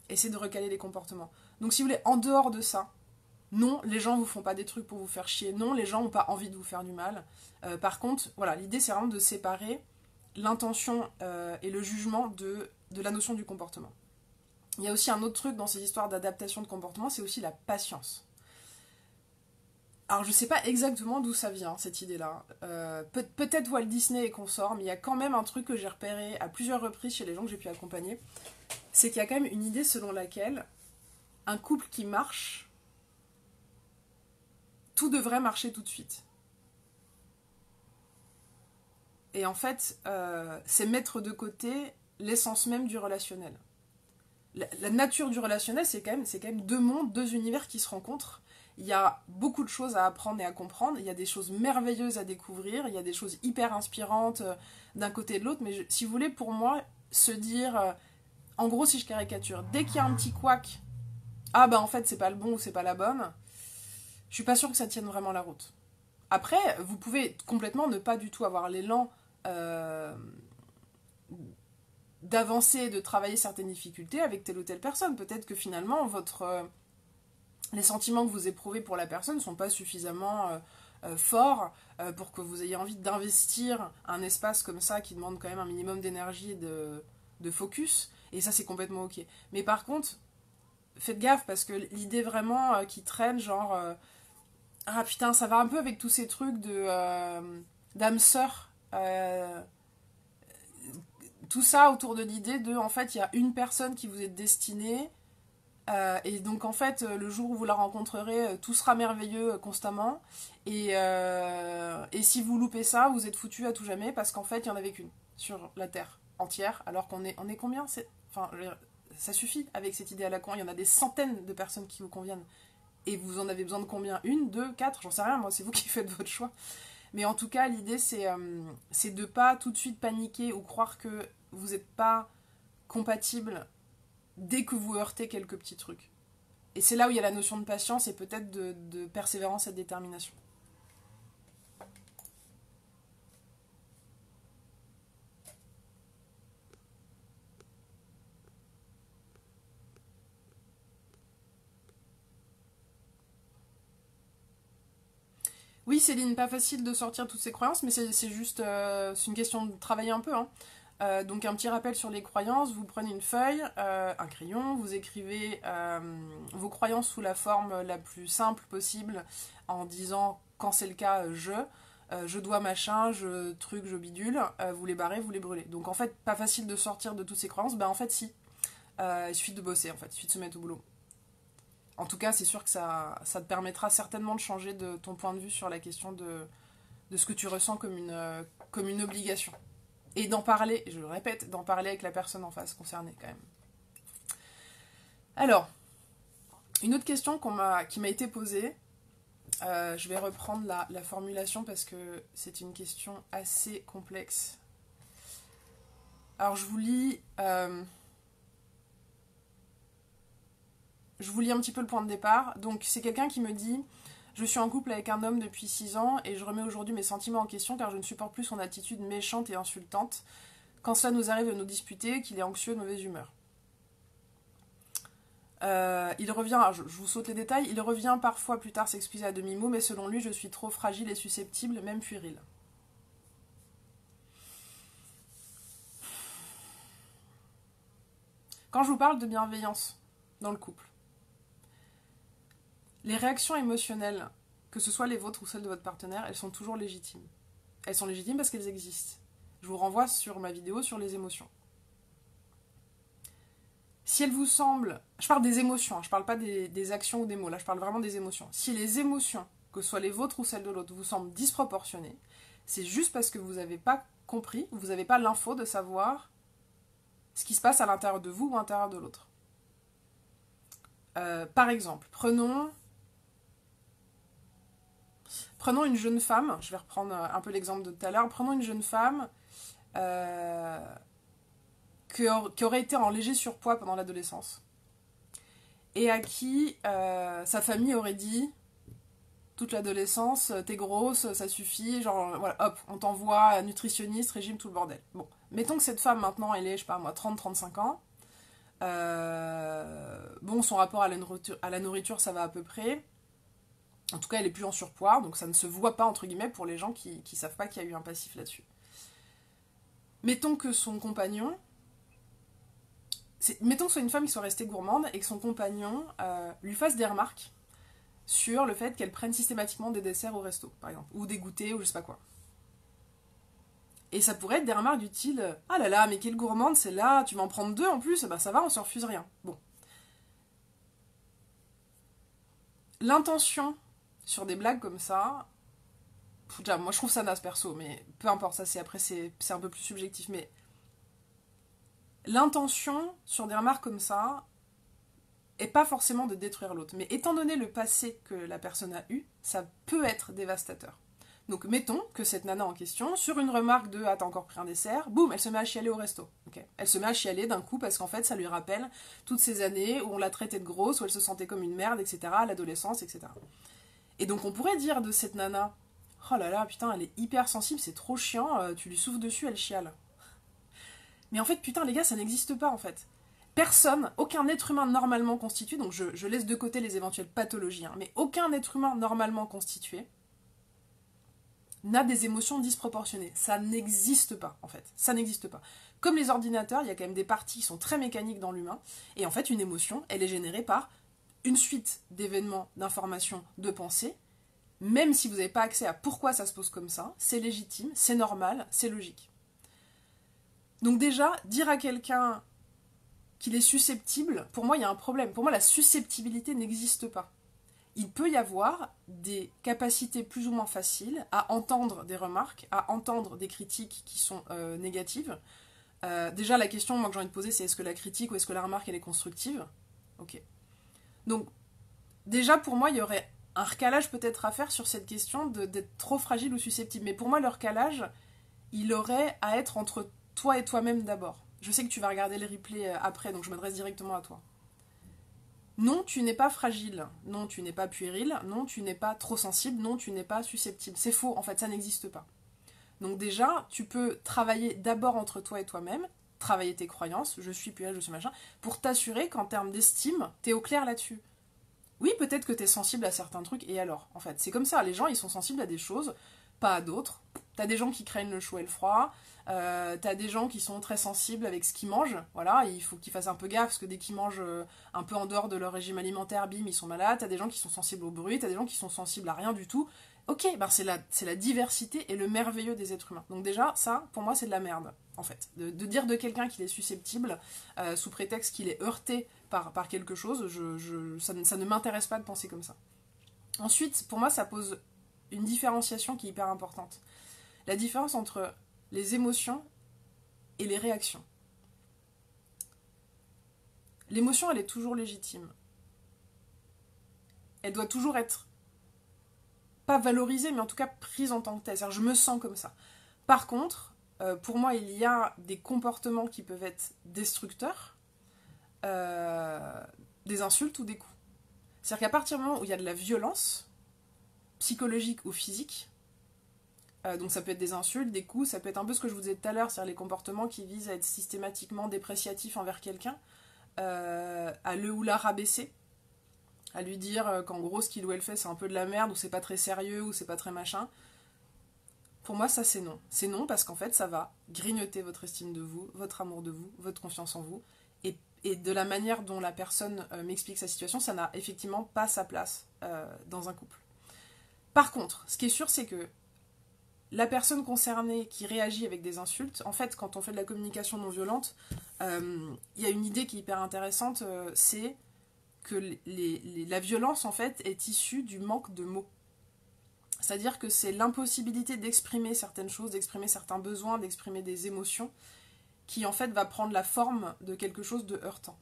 essayer de recaler les comportements. Donc, si vous voulez, en dehors de ça, non, les gens vous font pas des trucs pour vous faire chier. Non, les gens n'ont pas envie de vous faire du mal. Par contre, voilà, l'idée c'est vraiment de séparer l'intention et le jugement de la notion du comportement. Il y a aussi un autre truc dans ces histoires d'adaptation de comportement, c'est aussi la patience. Alors je sais pas exactement d'où ça vient cette idée-là. Peut-être Walt Disney et consorts, mais il y a quand même un truc que j'ai repéré à plusieurs reprises chez les gens que j'ai pu accompagner, c'est qu'il y a quand même une idée selon laquelle un couple qui marche, tout devrait marcher tout de suite. Et en fait, c'est mettre de côté l'essence même du relationnel. La nature du relationnel, c'est quand même deux mondes, deux univers qui se rencontrent. Il y a beaucoup de choses à apprendre et à comprendre. Il y a des choses merveilleuses à découvrir. Il y a des choses hyper inspirantes d'un côté et de l'autre. Mais si vous voulez, pour moi, se dire... en gros, si je caricature, dès qu'il y a un petit couac, ah bah en fait, c'est pas le bon ou c'est pas la bonne, je suis pas sûre que ça tienne vraiment la route. Après, vous pouvez complètement ne pas du tout avoir l'élan d'avancer et de travailler certaines difficultés avec telle ou telle personne. Peut-être que finalement, les sentiments que vous éprouvez pour la personne ne sont pas suffisamment forts pour que vous ayez envie d'investir un espace comme ça qui demande quand même un minimum d'énergie et de focus. Et ça, c'est complètement ok. Mais par contre, faites gaffe parce que l'idée vraiment qui traîne, genre... ah putain, ça va un peu avec tous ces trucs d'âme sœur. Tout ça autour de l'idée de, en fait, il y a une personne qui vous est destinée. Et donc en fait, le jour où vous la rencontrerez, tout sera merveilleux constamment. Et si vous loupez ça, vous êtes foutu à tout jamais parce qu'en fait, il n'y en avait qu'une sur la Terre entière. Alors qu'on est combien enfin, ça suffit avec cette idée à la con. Il y en a des centaines de personnes qui vous conviennent. Et vous en avez besoin de combien? Une, deux, quatre? J'en sais rien, moi, c'est vous qui faites votre choix. Mais en tout cas, l'idée, c'est de pas tout de suite paniquer ou croire que vous n'êtes pas compatible dès que vous heurtez quelques petits trucs. Et c'est là où il y a la notion de patience et peut-être de persévérance et de détermination. Oui, Céline, pas facile de sortir toutes ces croyances, mais c'est juste c'est une question de travailler un peu. Hein. Donc un petit rappel sur les croyances, vous prenez une feuille, un crayon, vous écrivez vos croyances sous la forme la plus simple possible en disant quand c'est le cas je dois machin, je truc, je bidule, vous les barrez, vous les brûlez. Donc en fait pas facile de sortir de toutes ces croyances, ben en fait si, il suffit de bosser en fait, il suffit de se mettre au boulot. En tout cas c'est sûr que ça te permettra certainement de changer de ton point de vue sur la question de ce que tu ressens comme une obligation. Et d'en parler, je le répète, d'en parler avec la personne en face concernée quand même. Alors, une autre question qui m'a été posée, je vais reprendre la formulation parce que c'est une question assez complexe. Alors je vous lis un petit peu le point de départ. Donc c'est quelqu'un qui me dit... Je suis en couple avec un homme depuis 6 ans et je remets aujourd'hui mes sentiments en question car je ne supporte plus son attitude méchante et insultante. Quand cela nous arrive de nous disputer, qu'il est anxieux, de mauvaise humeur. Il revient, alors je vous saute les détails, il revient parfois plus tard s'excuser à demi-mot, mais selon lui, je suis trop fragile et susceptible, même puérile. Quand je vous parle de bienveillance dans le couple, les réactions émotionnelles, que ce soit les vôtres ou celles de votre partenaire, elles sont toujours légitimes. Elles sont légitimes parce qu'elles existent. Je vous renvoie sur ma vidéo sur les émotions. Si elles vous semblent... Je parle des émotions, je ne parle pas des actions ou des mots, là je parle vraiment des émotions. Si les émotions, que ce soit les vôtres ou celles de l'autre, vous semblent disproportionnées, c'est juste parce que vous n'avez pas compris, vous n'avez pas l'info de savoir ce qui se passe à l'intérieur de vous ou à l'intérieur de l'autre. Par exemple, prenons une jeune femme, je vais reprendre un peu l'exemple de tout à l'heure, prenons une jeune femme qui aurait été en léger surpoids pendant l'adolescence et à qui sa famille aurait dit toute l'adolescence, t'es grosse, ça suffit, genre voilà, hop, on t'envoie nutritionniste, régime, tout le bordel. Bon, mettons que cette femme maintenant, elle est, je sais pas moi, 30-35 ans. Bon, son rapport à la nourriture, ça va à peu près. En tout cas, elle est plus en surpoids, donc ça ne se voit pas, entre guillemets, pour les gens qui savent pas qu'il y a eu un passif là-dessus. Mettons que son compagnon... Mettons que ce soit une femme qui soit restée gourmande et que son compagnon lui fasse des remarques sur le fait qu'elle prenne systématiquement des desserts au resto, par exemple, ou des goûters, ou je sais pas quoi. Et ça pourrait être des remarques du style « Ah là là, mais quelle gourmande, c'est là, tu vas en prendre 2 en plus, bah ça va, on se refuse rien. » Bon. L'intention sur des blagues comme ça, déjà, moi je trouve ça naze perso, mais peu importe, ça c'est un peu plus subjectif, mais l'intention sur des remarques comme ça est pas forcément de détruire l'autre, mais étant donné le passé que la personne a eu, ça peut être dévastateur. Donc mettons que cette nana en question, sur une remarque de « Ah, t'as encore pris un dessert », boum, elle se met à chialer au resto. Okay. Elle se met à chialer d'un coup parce qu'en fait, ça lui rappelle toutes ces années où on l'a traitée de grosse, où elle se sentait comme une merde, etc., à l'adolescence, etc. Et donc on pourrait dire de cette nana « Oh là là, putain, elle est hyper sensible, c'est trop chiant, tu lui souffles dessus, elle chiale. » Mais en fait, putain, les gars, ça n'existe pas, en fait. Personne, aucun être humain normalement constitué, donc je laisse de côté les éventuelles pathologies, hein, mais aucun être humain normalement constitué n'a des émotions disproportionnées. Ça n'existe pas, en fait. Ça n'existe pas. Comme les ordinateurs, il y a quand même des parties qui sont très mécaniques dans l'humain, et en fait, une émotion, elle est générée par une suite d'événements, d'informations, de pensées, même si vous n'avez pas accès à pourquoi ça se pose comme ça, c'est légitime, c'est normal, c'est logique. Donc déjà, dire à quelqu'un qu'il est susceptible, pour moi, il y a un problème. Pour moi, la susceptibilité n'existe pas. Il peut y avoir des capacités plus ou moins faciles à entendre des remarques, à entendre des critiques qui sont négatives. Déjà, la question moi, que j'ai envie de poser, c'est est-ce que la critique ou est-ce que la remarque, elle est constructive ? Ok. Donc, déjà, pour moi, il y aurait un recalage peut-être à faire sur cette question d'être trop fragile ou susceptible. Mais pour moi, le recalage, il aurait à être entre toi et toi-même d'abord. Je sais que tu vas regarder le replay après, donc je m'adresse directement à toi. Non, tu n'es pas fragile. Non, tu n'es pas puéril. Non, tu n'es pas trop sensible. Non, tu n'es pas susceptible. C'est faux, en fait, ça n'existe pas. Donc déjà, tu peux travailler d'abord entre toi et toi-même, travailler tes croyances, je suis puéril, je suis machin, pour t'assurer qu'en termes d'estime, t'es au clair là-dessus. Oui, peut-être que t'es sensible à certains trucs, et alors, en fait, c'est comme ça, les gens, ils sont sensibles à des choses, pas à d'autres. T'as des gens qui craignent le chaud et le froid, t'as des gens qui sont très sensibles avec ce qu'ils mangent, voilà, il faut qu'ils fassent un peu gaffe, parce que dès qu'ils mangent un peu en dehors de leur régime alimentaire, bim, ils sont malades, t'as des gens qui sont sensibles au bruit, t'as des gens qui sont sensibles à rien du tout. Ok, ben c'est la diversité et le merveilleux des êtres humains. Donc déjà, ça, pour moi, c'est de la merde, en fait. De dire de quelqu'un qu'il est susceptible, sous prétexte qu'il est heurté par quelque chose, ça ne m'intéresse pas de penser comme ça. Ensuite, pour moi, ça pose une différenciation qui est hyper importante. La différence entre les émotions et les réactions. L'émotion, elle est toujours légitime. Elle doit toujours être, pas valorisée, mais en tout cas prise en tant que telle. C'est-à-dire, je me sens comme ça. Par contre, pour moi, il y a des comportements qui peuvent être destructeurs, des insultes ou des coups. C'est-à-dire qu'à partir du moment où il y a de la violence, psychologique ou physique, donc ça peut être des insultes, des coups, ça peut être un peu ce que je vous disais tout à l'heure, c'est-à-dire les comportements qui visent à être systématiquement dépréciatifs envers quelqu'un, à le ou la rabaisser, à lui dire qu'en gros ce qu'il ou elle fait c'est un peu de la merde, ou c'est pas très sérieux, ou c'est pas très machin. Pour moi ça c'est non. C'est non parce qu'en fait ça va grignoter votre estime de vous, votre amour de vous, votre confiance en vous, et de la manière dont la personne m'explique sa situation, ça n'a effectivement pas sa place dans un couple. Par contre, ce qui est sûr c'est que la personne concernée qui réagit avec des insultes, en fait, quand on fait de la communication non violente, y a une idée qui est hyper intéressante, c'est que la violence, en fait, est issue du manque de mots. C'est-à-dire que c'est l'impossibilité d'exprimer certaines choses, d'exprimer certains besoins, d'exprimer des émotions, qui, en fait, va prendre la forme de quelque chose de heurtant.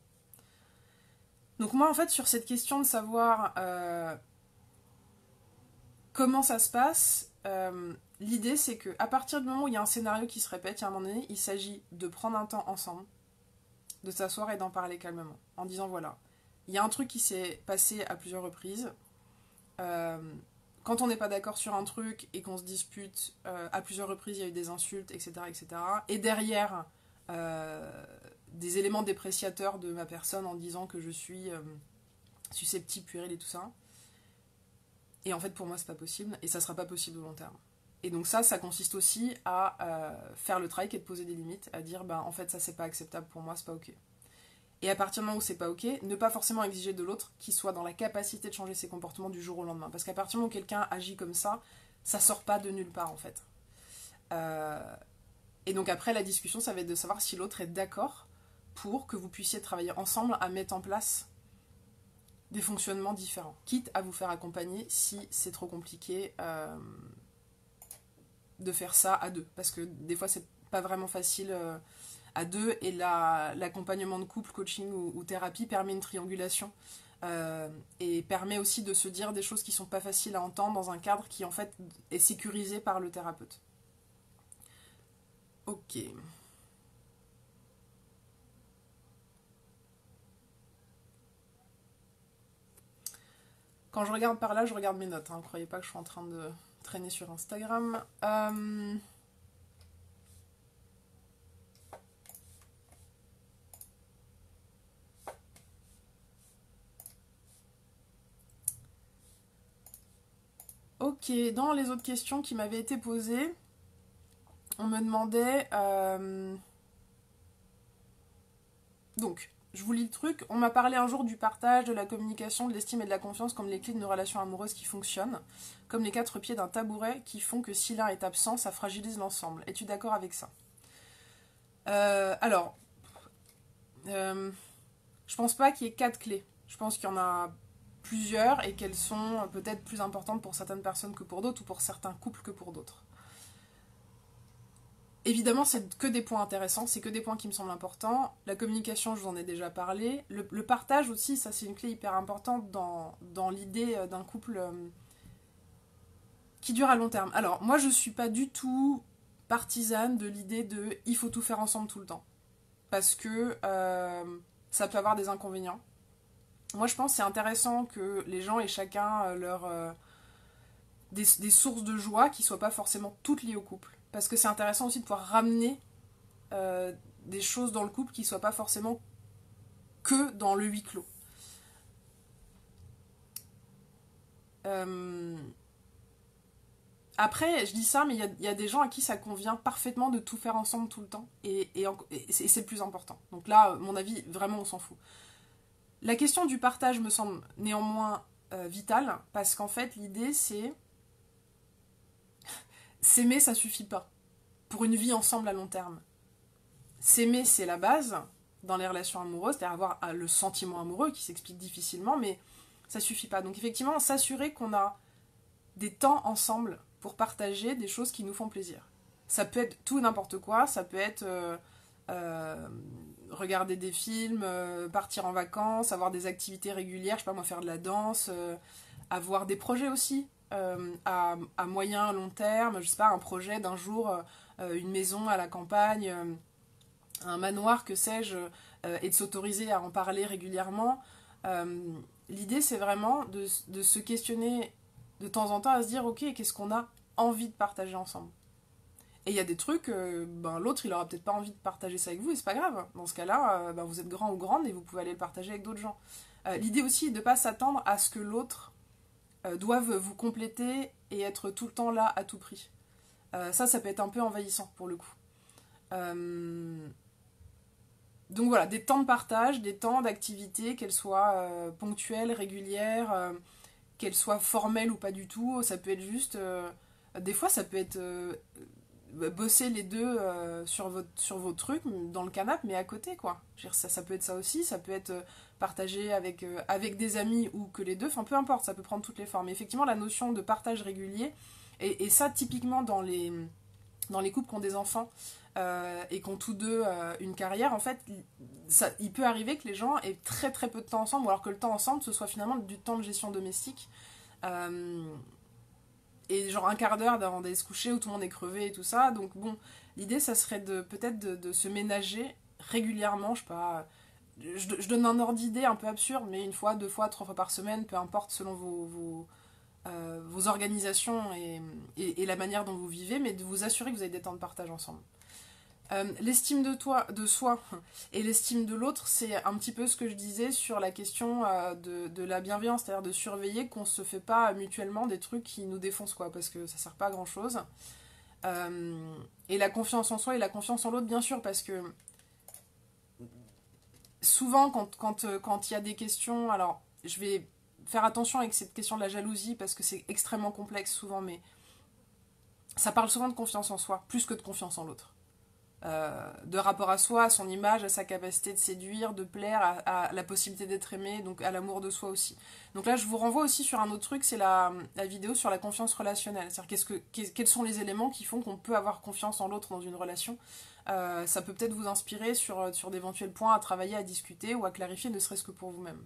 Donc moi, en fait, sur cette question de savoir comment ça se passe, l'idée, c'est qu'à partir du moment où il y a un scénario qui se répète, il y a un moment donné, il s'agit de prendre un temps ensemble, de s'asseoir et d'en parler calmement, en disant, voilà, il y a un truc qui s'est passé à plusieurs reprises. Euh, Quand on n'est pas d'accord sur un truc et qu'on se dispute, à plusieurs reprises, il y a eu des insultes, etc. etc. Et derrière, des éléments dépréciateurs de ma personne en disant que je suis susceptible, puérile et tout ça. Et en fait, pour moi, c'est pas possible, et ça sera pas possible au long terme. Et donc ça consiste aussi à faire le travail qui est de poser des limites, à dire, ben en fait, ça c'est pas acceptable pour moi, c'est pas ok. Et à partir du moment où c'est pas ok, ne pas forcément exiger de l'autre qu'il soit dans la capacité de changer ses comportements du jour au lendemain. Parce qu'à partir du moment où quelqu'un agit comme ça sort pas de nulle part en fait. Euh, et donc après, la discussion, ça va être de savoir si l'autre est d'accord pour que vous puissiez travailler ensemble à mettre en place des fonctionnements différents. Quitte à vous faire accompagner si c'est trop compliqué de faire ça à deux. Parce que des fois, c'est pas vraiment facile à deux, et l'accompagnement de couple, coaching ou thérapie permet une triangulation et permet aussi de se dire des choses qui sont pas faciles à entendre dans un cadre qui en fait est sécurisé par le thérapeute. Ok. Quand je regarde par là, je regarde mes notes. Ne croyez pas que je suis en train de traîner sur Instagram. Ok, dans les autres questions qui m'avaient été posées, on me demandait... Donc, je vous lis le truc. On m'a parlé un jour du partage, de la communication, de l'estime et de la confiance comme les clés de nos relations amoureuses qui fonctionnent, comme les quatre pieds d'un tabouret qui font que si l'un est absent, ça fragilise l'ensemble. Es-tu d'accord avec ça? Alors, je pense pas qu'il y ait quatre clés. Je pense qu'il y en a plusieurs et qu'elles sont peut-être plus importantes pour certaines personnes que pour d'autres, ou pour certains couples que pour d'autres. Évidemment, c'est que des points intéressants, c'est que des points qui me semblent importants. La communication, je vous en ai déjà parlé. Le partage aussi, ça c'est une clé hyper importante dans l'idée d'un couple qui dure à long terme. Alors, moi je suis pas du tout partisane de l'idée de il faut tout faire ensemble tout le temps. Parce que ça peut avoir des inconvénients. Moi je pense que c'est intéressant que les gens aient chacun des sources de joie qui soient pas forcément toutes liées au couple. Parce que c'est intéressant aussi de pouvoir ramener euh, des choses dans le couple qui soient pas forcément que dans le huis clos. Euh, Après, je dis ça, mais il y a des gens à qui ça convient parfaitement de tout faire ensemble tout le temps. Et c'est le plus important. Donc là, mon avis, vraiment, on s'en fout. La question du partage me semble néanmoins vitale, parce qu'en fait, l'idée, c'est s'aimer, ça suffit pas. Pour une vie ensemble à long terme. S'aimer, c'est la base dans les relations amoureuses, c'est-à-dire avoir le sentiment amoureux qui s'explique difficilement, mais ça suffit pas. Donc effectivement, s'assurer qu'on a des temps ensemble pour partager des choses qui nous font plaisir. Ça peut être tout et n'importe quoi, ça peut être euh, regarder des films, partir en vacances, avoir des activités régulières, je sais pas moi, faire de la danse, avoir des projets aussi à moyen, long terme, je sais pas, un projet d'un jour, une maison à la campagne, un manoir, que sais-je, et de s'autoriser à en parler régulièrement. L'idée, c'est vraiment de se questionner de temps en temps, à se dire, ok, qu'est-ce qu'on a envie de partager ensemble. Et il y a des trucs, ben, l'autre, il aura peut-être pas envie de partager ça avec vous, et c'est pas grave. Dans ce cas-là, ben, vous êtes grand ou grande, et vous pouvez aller le partager avec d'autres gens. L'idée aussi est de ne pas s'attendre à ce que l'autre doive vous compléter et être tout le temps là à tout prix. Ça peut être un peu envahissant pour le coup. Donc voilà, des temps de partage, des temps d'activité, qu'elles soient ponctuelles, régulières, qu'elles soient formelles ou pas du tout. Ça peut être juste... des fois, ça peut être bosser les deux sur vos trucs dans le canapé, mais à côté, quoi. Je veux dire, ça peut être ça aussi, ça peut être partagé avec des amis ou que les deux, enfin peu importe, ça peut prendre toutes les formes. Mais effectivement, la notion de partage régulier, et ça typiquement dans les couples qui ont des enfants et qui ont tous deux une carrière, en fait, il peut arriver que les gens aient très très peu de temps ensemble, ou alors que le temps ensemble, ce soit finalement du temps de gestion domestique. Et genre un quart d'heure avant d'aller se coucher où tout le monde est crevé et tout ça. Donc bon, l'idée, ça serait peut-être de se ménager régulièrement, je sais pas. Je donne un ordre d'idée un peu absurde, mais une fois, deux fois, trois fois par semaine, peu importe selon vos organisations et la manière dont vous vivez, mais de vous assurer que vous avez des temps de partage ensemble. L'estime de soi et l'estime de l'autre, c'est un petit peu ce que je disais sur la question de la bienveillance, c'est-à-dire de surveiller qu'on se fait pas mutuellement des trucs qui nous défoncent, quoi, parce que ça sert pas à grand chose. Et la confiance en soi et la confiance en l'autre, bien sûr, parce que souvent quand il y a des questions, alors je vais faire attention avec cette question de la jalousie parce que c'est extrêmement complexe souvent, mais ça parle souvent de confiance en soi, plus que de confiance en l'autre. De rapport à soi, à son image, à sa capacité de séduire, de plaire, à la possibilité d'être aimé, donc à l'amour de soi aussi. Donc là, je vous renvoie aussi sur un autre truc, c'est la vidéo sur la confiance relationnelle. C'est-à-dire quels sont les éléments qui font qu'on peut avoir confiance en l'autre dans une relation. Ça peut peut-être vous inspirer sur d'éventuels points à travailler, à discuter ou à clarifier, ne serait-ce que pour vous-même.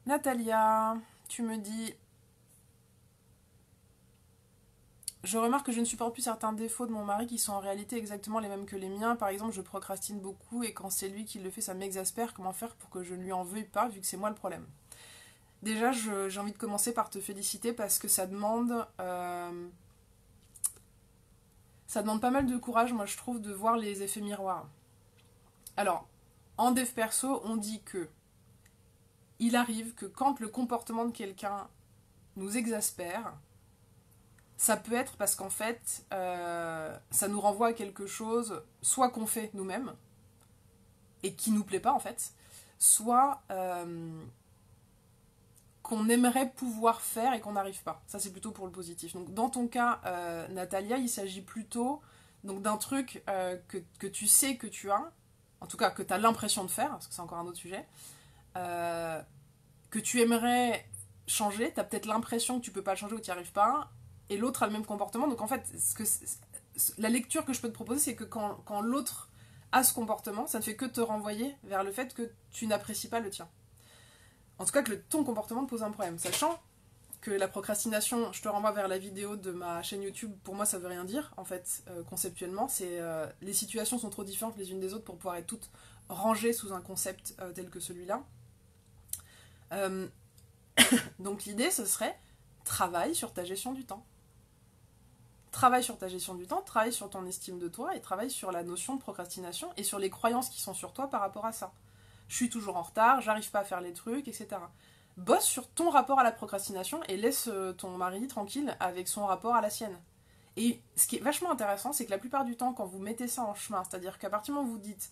Natalia, tu me dis: je remarque que je ne supporte plus certains défauts de mon mari qui sont en réalité exactement les mêmes que les miens. Par exemple, je procrastine beaucoup et quand c'est lui qui le fait, ça m'exaspère. Comment faire pour que je ne lui en veuille pas vu que c'est moi le problème? Déjà, j'ai envie de commencer par te féliciter parce que ça demande pas mal de courage, moi je trouve, de voir les effets miroirs. Alors, en dev perso, on dit que il arrive que quand le comportement de quelqu'un nous exaspère, ça peut être parce qu'en fait, ça nous renvoie à quelque chose, soit qu'on fait nous-mêmes, et qui nous plaît pas en fait, soit qu'on aimerait pouvoir faire et qu'on n'arrive pas. Ça c'est plutôt pour le positif. Donc dans ton cas, Natalia, il s'agit plutôt donc d'un truc que tu sais que tu as, en tout cas que tu as l'impression de faire, parce que c'est encore un autre sujet, euh, que tu aimerais changer, tu as peut-être l'impression que tu peux pas le changer ou tu n'y arrives pas, et l'autre a le même comportement. Donc en fait, la lecture que je peux te proposer, c'est que quand l'autre a ce comportement, ça ne fait que te renvoyer vers le fait que tu n'apprécies pas le tien. En tout cas, que ton comportement te pose un problème. Sachant que la procrastination, je te renvoie vers la vidéo de ma chaîne YouTube, pour moi ça veut rien dire, en fait, conceptuellement. Les situations sont trop différentes les unes des autres pour pouvoir être toutes rangées sous un concept tel que celui-là. Donc l'idée, ce serait: travaille sur ta gestion du temps. Travaille sur ta gestion du temps, travaille sur ton estime de toi et travaille sur la notion de procrastination et sur les croyances qui sont sur toi par rapport à ça. Je suis toujours en retard, j'arrive pas à faire les trucs, etc. Bosse sur ton rapport à la procrastination et laisse ton mari tranquille avec son rapport à la sienne. Et ce qui est vachement intéressant, c'est que la plupart du temps, quand vous mettez ça en chemin, c'est-à-dire qu'à partir du moment où vous dites,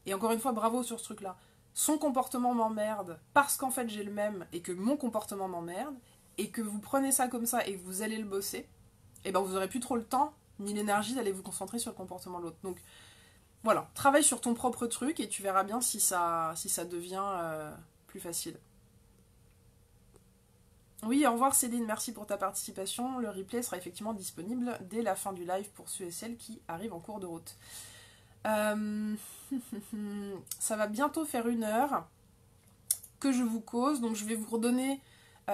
et encore une fois, bravo sur ce truc-là, son comportement m'emmerde parce qu'en fait j'ai le même et que mon comportement m'emmerde, et que vous prenez ça comme ça et que vous allez le bosser, et ben vous n'aurez plus trop le temps ni l'énergie d'aller vous concentrer sur le comportement de l'autre. Donc voilà, travaille sur ton propre truc et tu verras bien si ça devient plus facile. Oui, au revoir Céline, merci pour ta participation. Le replay sera effectivement disponible dès la fin du live pour ceux et celles qui arrivent en cours de route. Ça va bientôt faire 1 heure que je vous cause, donc je vais vous redonner...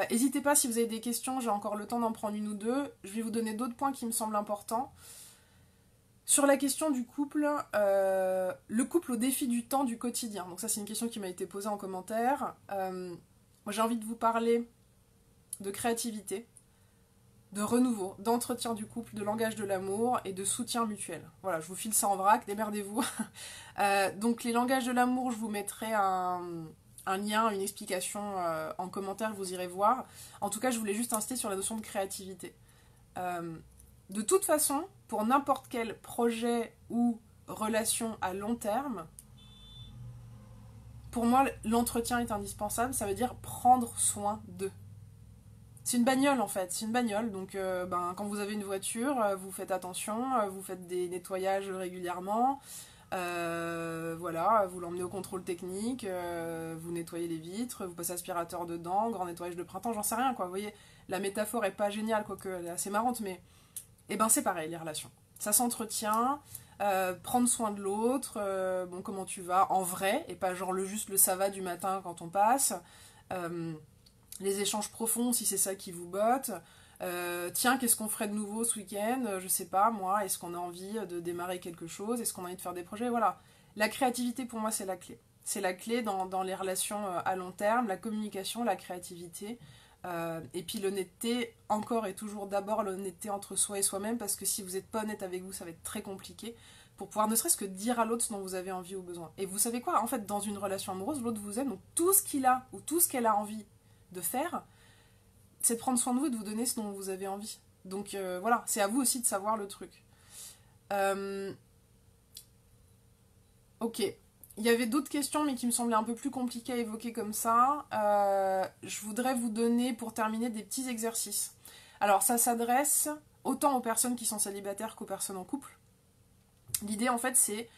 n'hésitez pas si vous avez des questions, j'ai encore le temps d'en prendre 1 ou 2. Je vais vous donner d'autres points qui me semblent importants. Sur la question du couple, le couple au défi du temps du quotidien. Donc ça c'est une question qui m'a été posée en commentaire. Moi j'ai envie de vous parler de créativité, de renouveau, d'entretien du couple, de langage de l'amour et de soutien mutuel. Voilà, je vous file ça en vrac, démerdez-vous. Donc les langages de l'amour, je vous mettrai un lien, une explication en commentaire, vous irez voir. En tout cas, je voulais juste insister sur la notion de créativité. De toute façon, pour n'importe quel projet ou relation à long terme, pour moi, l'entretien est indispensable. Ça veut dire prendre soin d'eux. C'est une bagnole en fait, c'est une bagnole. Donc quand vous avez une voiture, vous faites attention, vous faites des nettoyages régulièrement, Voilà, vous l'emmenez au contrôle technique, vous nettoyez les vitres, vous passez aspirateur dedans, grand nettoyage de printemps, j'en sais rien quoi. Vous voyez, la métaphore est pas géniale, quoique elle est assez marrante, mais eh ben c'est pareil, les relations. Ça s'entretient, prendre soin de l'autre, bon comment tu vas en vrai, et pas genre juste le ça va du matin quand on passe. Euh, les échanges profonds si c'est ça qui vous botte. Tiens, qu'est-ce qu'on ferait de nouveau ce week-end? Je sais pas, moi, est-ce qu'on a envie de démarrer quelque chose? Est-ce qu'on a envie de faire des projets? Voilà. La créativité, pour moi, c'est la clé. C'est la clé dans les relations à long terme, la communication, la créativité. Et puis l'honnêteté, encore et toujours d'abord l'honnêteté entre soi et soi-même, parce que si vous n'êtes pas honnête avec vous, ça va être très compliqué pour pouvoir ne serait-ce que dire à l'autre ce dont vous avez envie ou besoin. Et vous savez quoi? En fait, dans une relation amoureuse, l'autre vous aime, donc tout ce qu'il a ou tout ce qu'elle a envie de faire, c'est de prendre soin de vous et de vous donner ce dont vous avez envie. Donc voilà, c'est à vous aussi de savoir le truc. Ok. Il y avait d'autres questions, mais qui me semblaient un peu plus compliquées à évoquer comme ça. Je voudrais vous donner, pour terminer, des petits exercices. Alors, ça s'adresse autant aux personnes qui sont célibataires qu'aux personnes en couple. L'idée, en fait, c'est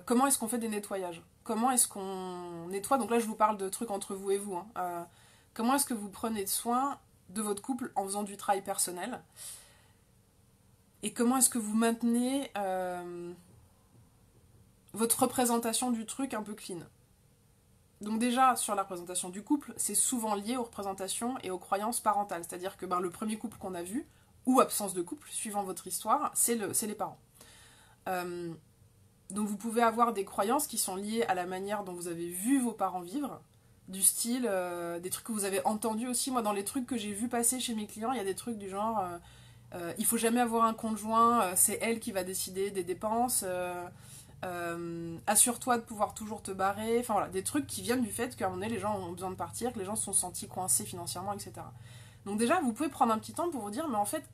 comment est-ce qu'on fait des nettoyages? Comment est-ce qu'on nettoie? Donc là, je vous parle de trucs entre vous et vous. Hein. Comment est-ce que vous prenez soin de votre couple en faisant du travail personnel? Et comment est-ce que vous maintenez votre représentation du truc un peu clean? Donc déjà, sur la représentation du couple, c'est souvent lié aux représentations et aux croyances parentales. C'est-à-dire que le premier couple qu'on a vu, ou absence de couple, suivant votre histoire, c'est les parents. Donc vous pouvez avoir des croyances qui sont liées à la manière dont vous avez vu vos parents vivre, du style, des trucs que vous avez entendus aussi. Moi, dans les trucs que j'ai vu passer chez mes clients, il y a des trucs du genre, il faut jamais avoir un conjoint, c'est elle qui va décider des dépenses, assure-toi de pouvoir toujours te barrer, enfin voilà, des trucs qui viennent du fait qu'à un moment donné, les gens ont besoin de partir, que les gens se sont sentis coincés financièrement, etc. Donc déjà, vous pouvez prendre un petit temps pour vous dire, mais en fait,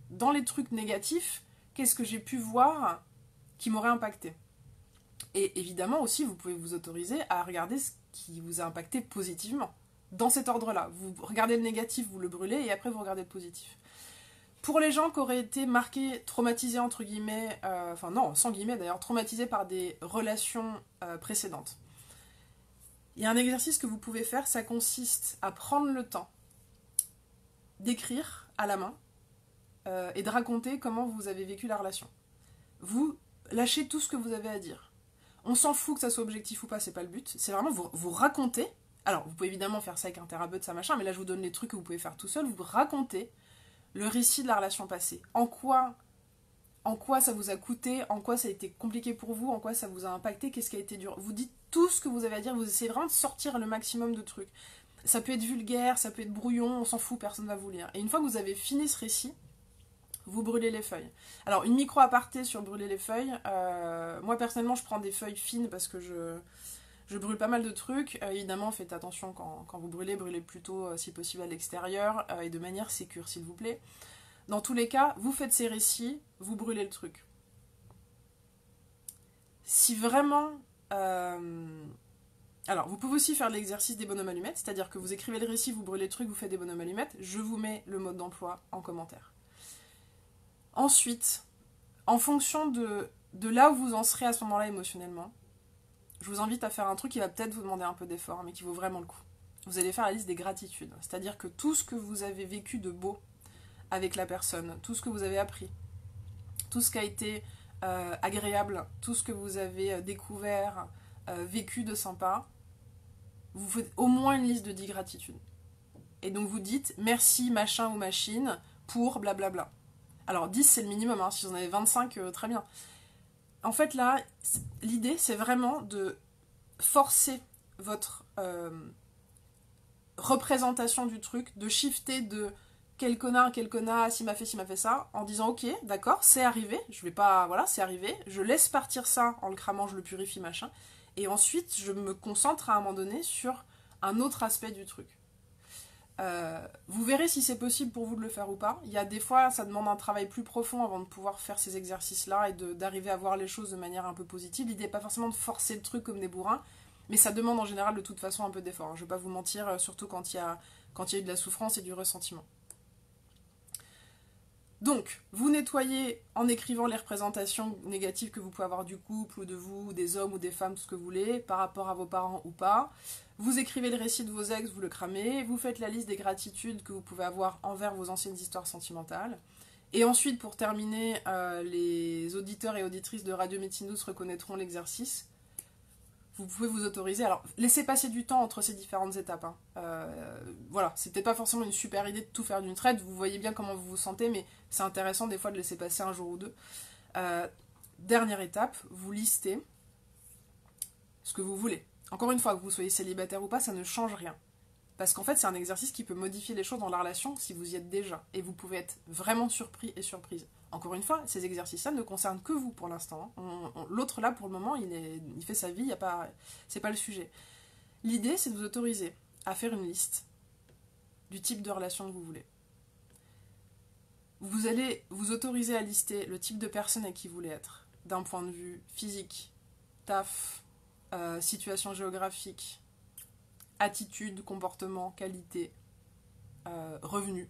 dans les trucs négatifs, qu'est-ce que j'ai pu voir qui m'aurait impacté? Et évidemment aussi, vous pouvez vous autoriser à regarder ce qui vous a impacté positivement. Dans cet ordre-là. Vous regardez le négatif, vous le brûlez, et après vous regardez le positif. Pour les gens qui auraient été marqués, traumatisés entre guillemets, enfin non, sans guillemets d'ailleurs, traumatisés par des relations précédentes, il y a un exercice que vous pouvez faire, ça consiste à prendre le temps d'écrire à la main et de raconter comment vous avez vécu la relation. Vous lâchez tout ce que vous avez à dire. On s'en fout que ça soit objectif ou pas, c'est pas le but. C'est vraiment vous raconter. Alors, vous pouvez évidemment faire ça avec un thérapeute, ça machin, mais là je vous donne les trucs que vous pouvez faire tout seul. Vous racontez le récit de la relation passée. En quoi ça vous a coûté, en quoi ça a été compliqué pour vous, en quoi ça vous a impacté, qu'est-ce qui a été dur. Vous dites tout ce que vous avez à dire, vous essayez vraiment de sortir le maximum de trucs. Ça peut être vulgaire, ça peut être brouillon, on s'en fout, personne ne va vous lire. Et une fois que vous avez fini ce récit, vous brûlez les feuilles. Alors, une micro-aparté sur brûler les feuilles. Moi, personnellement, je prends des feuilles fines parce que je brûle pas mal de trucs. Évidemment, faites attention quand vous brûlez plutôt, si possible, à l'extérieur et de manière sécure, s'il vous plaît. Dans tous les cas, vous faites ces récits, vous brûlez le truc. Si vraiment... Alors, vous pouvez aussi faire l'exercice des bonhommes allumettes, c'est-à-dire que vous écrivez le récit, vous brûlez le truc, vous faites des bonhommes allumettes. Je vous mets le mode d'emploi en commentaire. Ensuite, en fonction de là où vous en serez à ce moment-là émotionnellement, je vous invite à faire un truc qui va peut-être vous demander un peu d'effort, mais qui vaut vraiment le coup. Vous allez faire la liste des gratitudes, c'est-à-dire que tout ce que vous avez vécu de beau avec la personne, tout ce que vous avez appris, tout ce qui a été agréable, tout ce que vous avez découvert, vécu de sympa, vous faites au moins une liste de 10 gratitudes. Et donc vous dites merci machin ou machine pour blablabla. Alors 10 c'est le minimum, hein. Si vous en avez 25, très bien. En fait là, l'idée c'est vraiment de forcer votre représentation du truc, de shifter de quel connard, s'il m'a fait ça, en disant ok, d'accord, c'est arrivé, je vais pas, voilà, c'est arrivé, je laisse partir ça en le cramant, je le purifie, machin, et ensuite je me concentre à un moment donné sur un autre aspect du truc. Vous verrez si c'est possible pour vous de le faire ou pas. Il y a des fois, ça demande un travail plus profond avant de pouvoir faire ces exercices-là et d'arriver à voir les choses de manière un peu positive. L'idée n'est pas forcément de forcer le truc comme des bourrins, mais ça demande en général de toute façon un peu d'effort. Je ne vais pas vous mentir, surtout quand il y a eu de la souffrance et du ressentiment. Donc, vous nettoyez en écrivant les représentations négatives que vous pouvez avoir du couple, ou de vous, ou des hommes, ou des femmes, tout ce que vous voulez, par rapport à vos parents ou pas. Vous écrivez le récit de vos ex, vous le cramez. Vous faites la liste des gratitudes que vous pouvez avoir envers vos anciennes histoires sentimentales. Et ensuite, pour terminer, les auditeurs et auditrices de Radio Médecine Douce reconnaîtront l'exercice. Vous pouvez vous autoriser. Alors, laissez passer du temps entre ces différentes étapes. Hein. Voilà, c'est peut-être pas forcément une super idée de tout faire d'une traite. Vous voyez bien comment vous vous sentez, mais c'est intéressant des fois de laisser passer un jour ou deux. Dernière étape, vous listez ce que vous voulez. Encore une fois, que vous soyez célibataire ou pas, ça ne change rien. Parce qu'en fait, c'est un exercice qui peut modifier les choses dans la relation si vous y êtes déjà. Et vous pouvez être vraiment surpris et surprise. Encore une fois, ces exercices-là ne concernent que vous pour l'instant. L'autre là, pour le moment, il fait sa vie, c'est pas le sujet. L'idée, c'est de vous autoriser à faire une liste du type de relation que vous voulez. Vous allez vous autoriser à lister le type de personne avec qui vous voulez être, d'un point de vue physique, taf, situation géographique, attitude, comportement, qualité, revenu,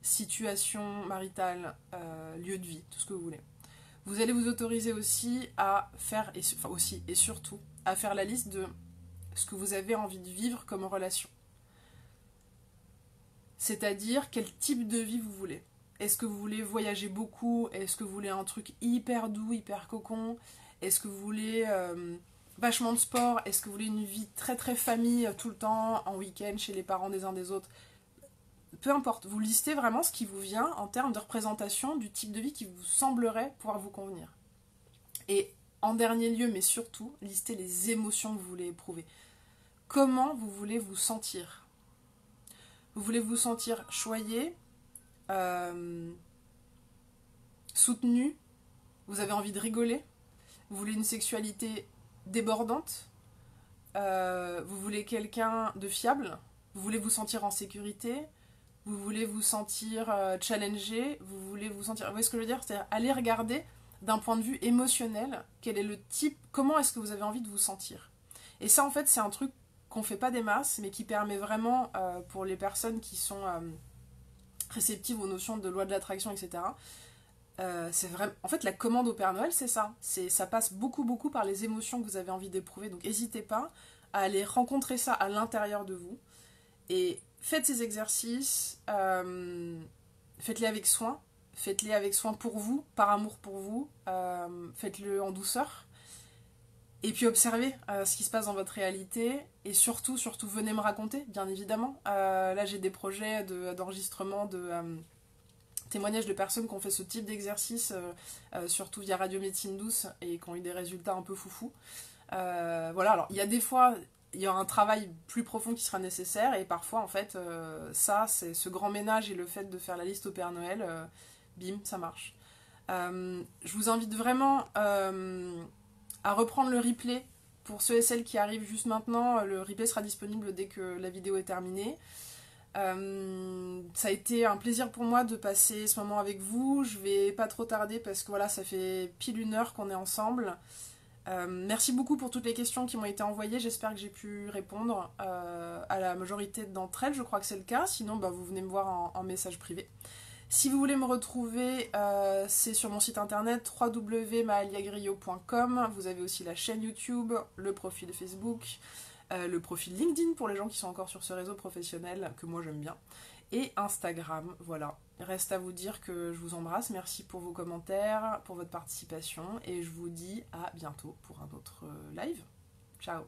situation maritale, lieu de vie, tout ce que vous voulez. Vous allez vous autoriser aussi à faire, et surtout, à faire la liste de ce que vous avez envie de vivre comme relation. C'est-à-dire quel type de vie vous voulez. Est-ce que vous voulez voyager beaucoup? Est-ce que vous voulez un truc hyper doux, hyper cocon? Est-ce que vous voulez vachement de sport? Est-ce que vous voulez une vie très très famille tout le temps, en week-end, chez les parents des uns des autres? Peu importe, vous listez vraiment ce qui vous vient en termes de représentation du type de vie qui vous semblerait pouvoir vous convenir. Et en dernier lieu, mais surtout, listez les émotions que vous voulez éprouver. Comment vous voulez vous sentir? Vous voulez vous sentir choyé, soutenu? Vous avez envie de rigoler? Vous voulez une sexualité débordante? Vous voulez quelqu'un de fiable? Vous voulez vous sentir en sécurité? Vous voulez vous sentir challengé? Vous voulez vous sentir... Vous voyez ce que je veux dire? C'est-à-dire aller regarder d'un point de vue émotionnel quel est le type, comment est-ce que vous avez envie de vous sentir. Et ça, en fait, c'est un truc qu'on fait pas des masses, mais qui permet vraiment, pour les personnes qui sont réceptives aux notions de loi de l'attraction, etc., c'est vraiment... En fait, la commande au Père Noël, c'est ça. Ça passe beaucoup, beaucoup par les émotions que vous avez envie d'éprouver. Donc, n'hésitez pas à aller rencontrer ça à l'intérieur de vous. Et faites ces exercices, faites-les avec soin. Faites-les avec soin pour vous, par amour pour vous. Faites-le en douceur. Et puis observez ce qui se passe dans votre réalité. Et surtout, venez me raconter, bien évidemment. Là, j'ai des projets d'enregistrement, de témoignages de personnes qui ont fait ce type d'exercice, surtout via Radio Médecine Douce, et qui ont eu des résultats un peu foufous. Voilà, alors il y a des fois, il y aura un travail plus profond qui sera nécessaire, et parfois, en fait, ça, c'est ce grand ménage et le fait de faire la liste au Père Noël, bim, ça marche. Je vous invite vraiment à reprendre le replay. Pour ceux et celles qui arrivent juste maintenant, le replay sera disponible dès que la vidéo est terminée. Ça a été un plaisir pour moi de passer ce moment avec vous. Je vais pas trop tarder parce que voilà, ça fait pile 1 heure qu'on est ensemble. Merci beaucoup pour toutes les questions qui m'ont été envoyées. J'espère que j'ai pu répondre à la majorité d'entre elles. Je crois que c'est le cas. Sinon, vous venez me voir en message privé. Si vous voulez me retrouver, c'est sur mon site internet www.maaliagrio.com. Vous avez aussi la chaîne YouTube, le profil Facebook, le profil LinkedIn pour les gens qui sont encore sur ce réseau professionnel que moi j'aime bien, et Instagram. Voilà, reste à vous dire que je vous embrasse. Merci pour vos commentaires, pour votre participation, et je vous dis à bientôt pour un autre live. Ciao.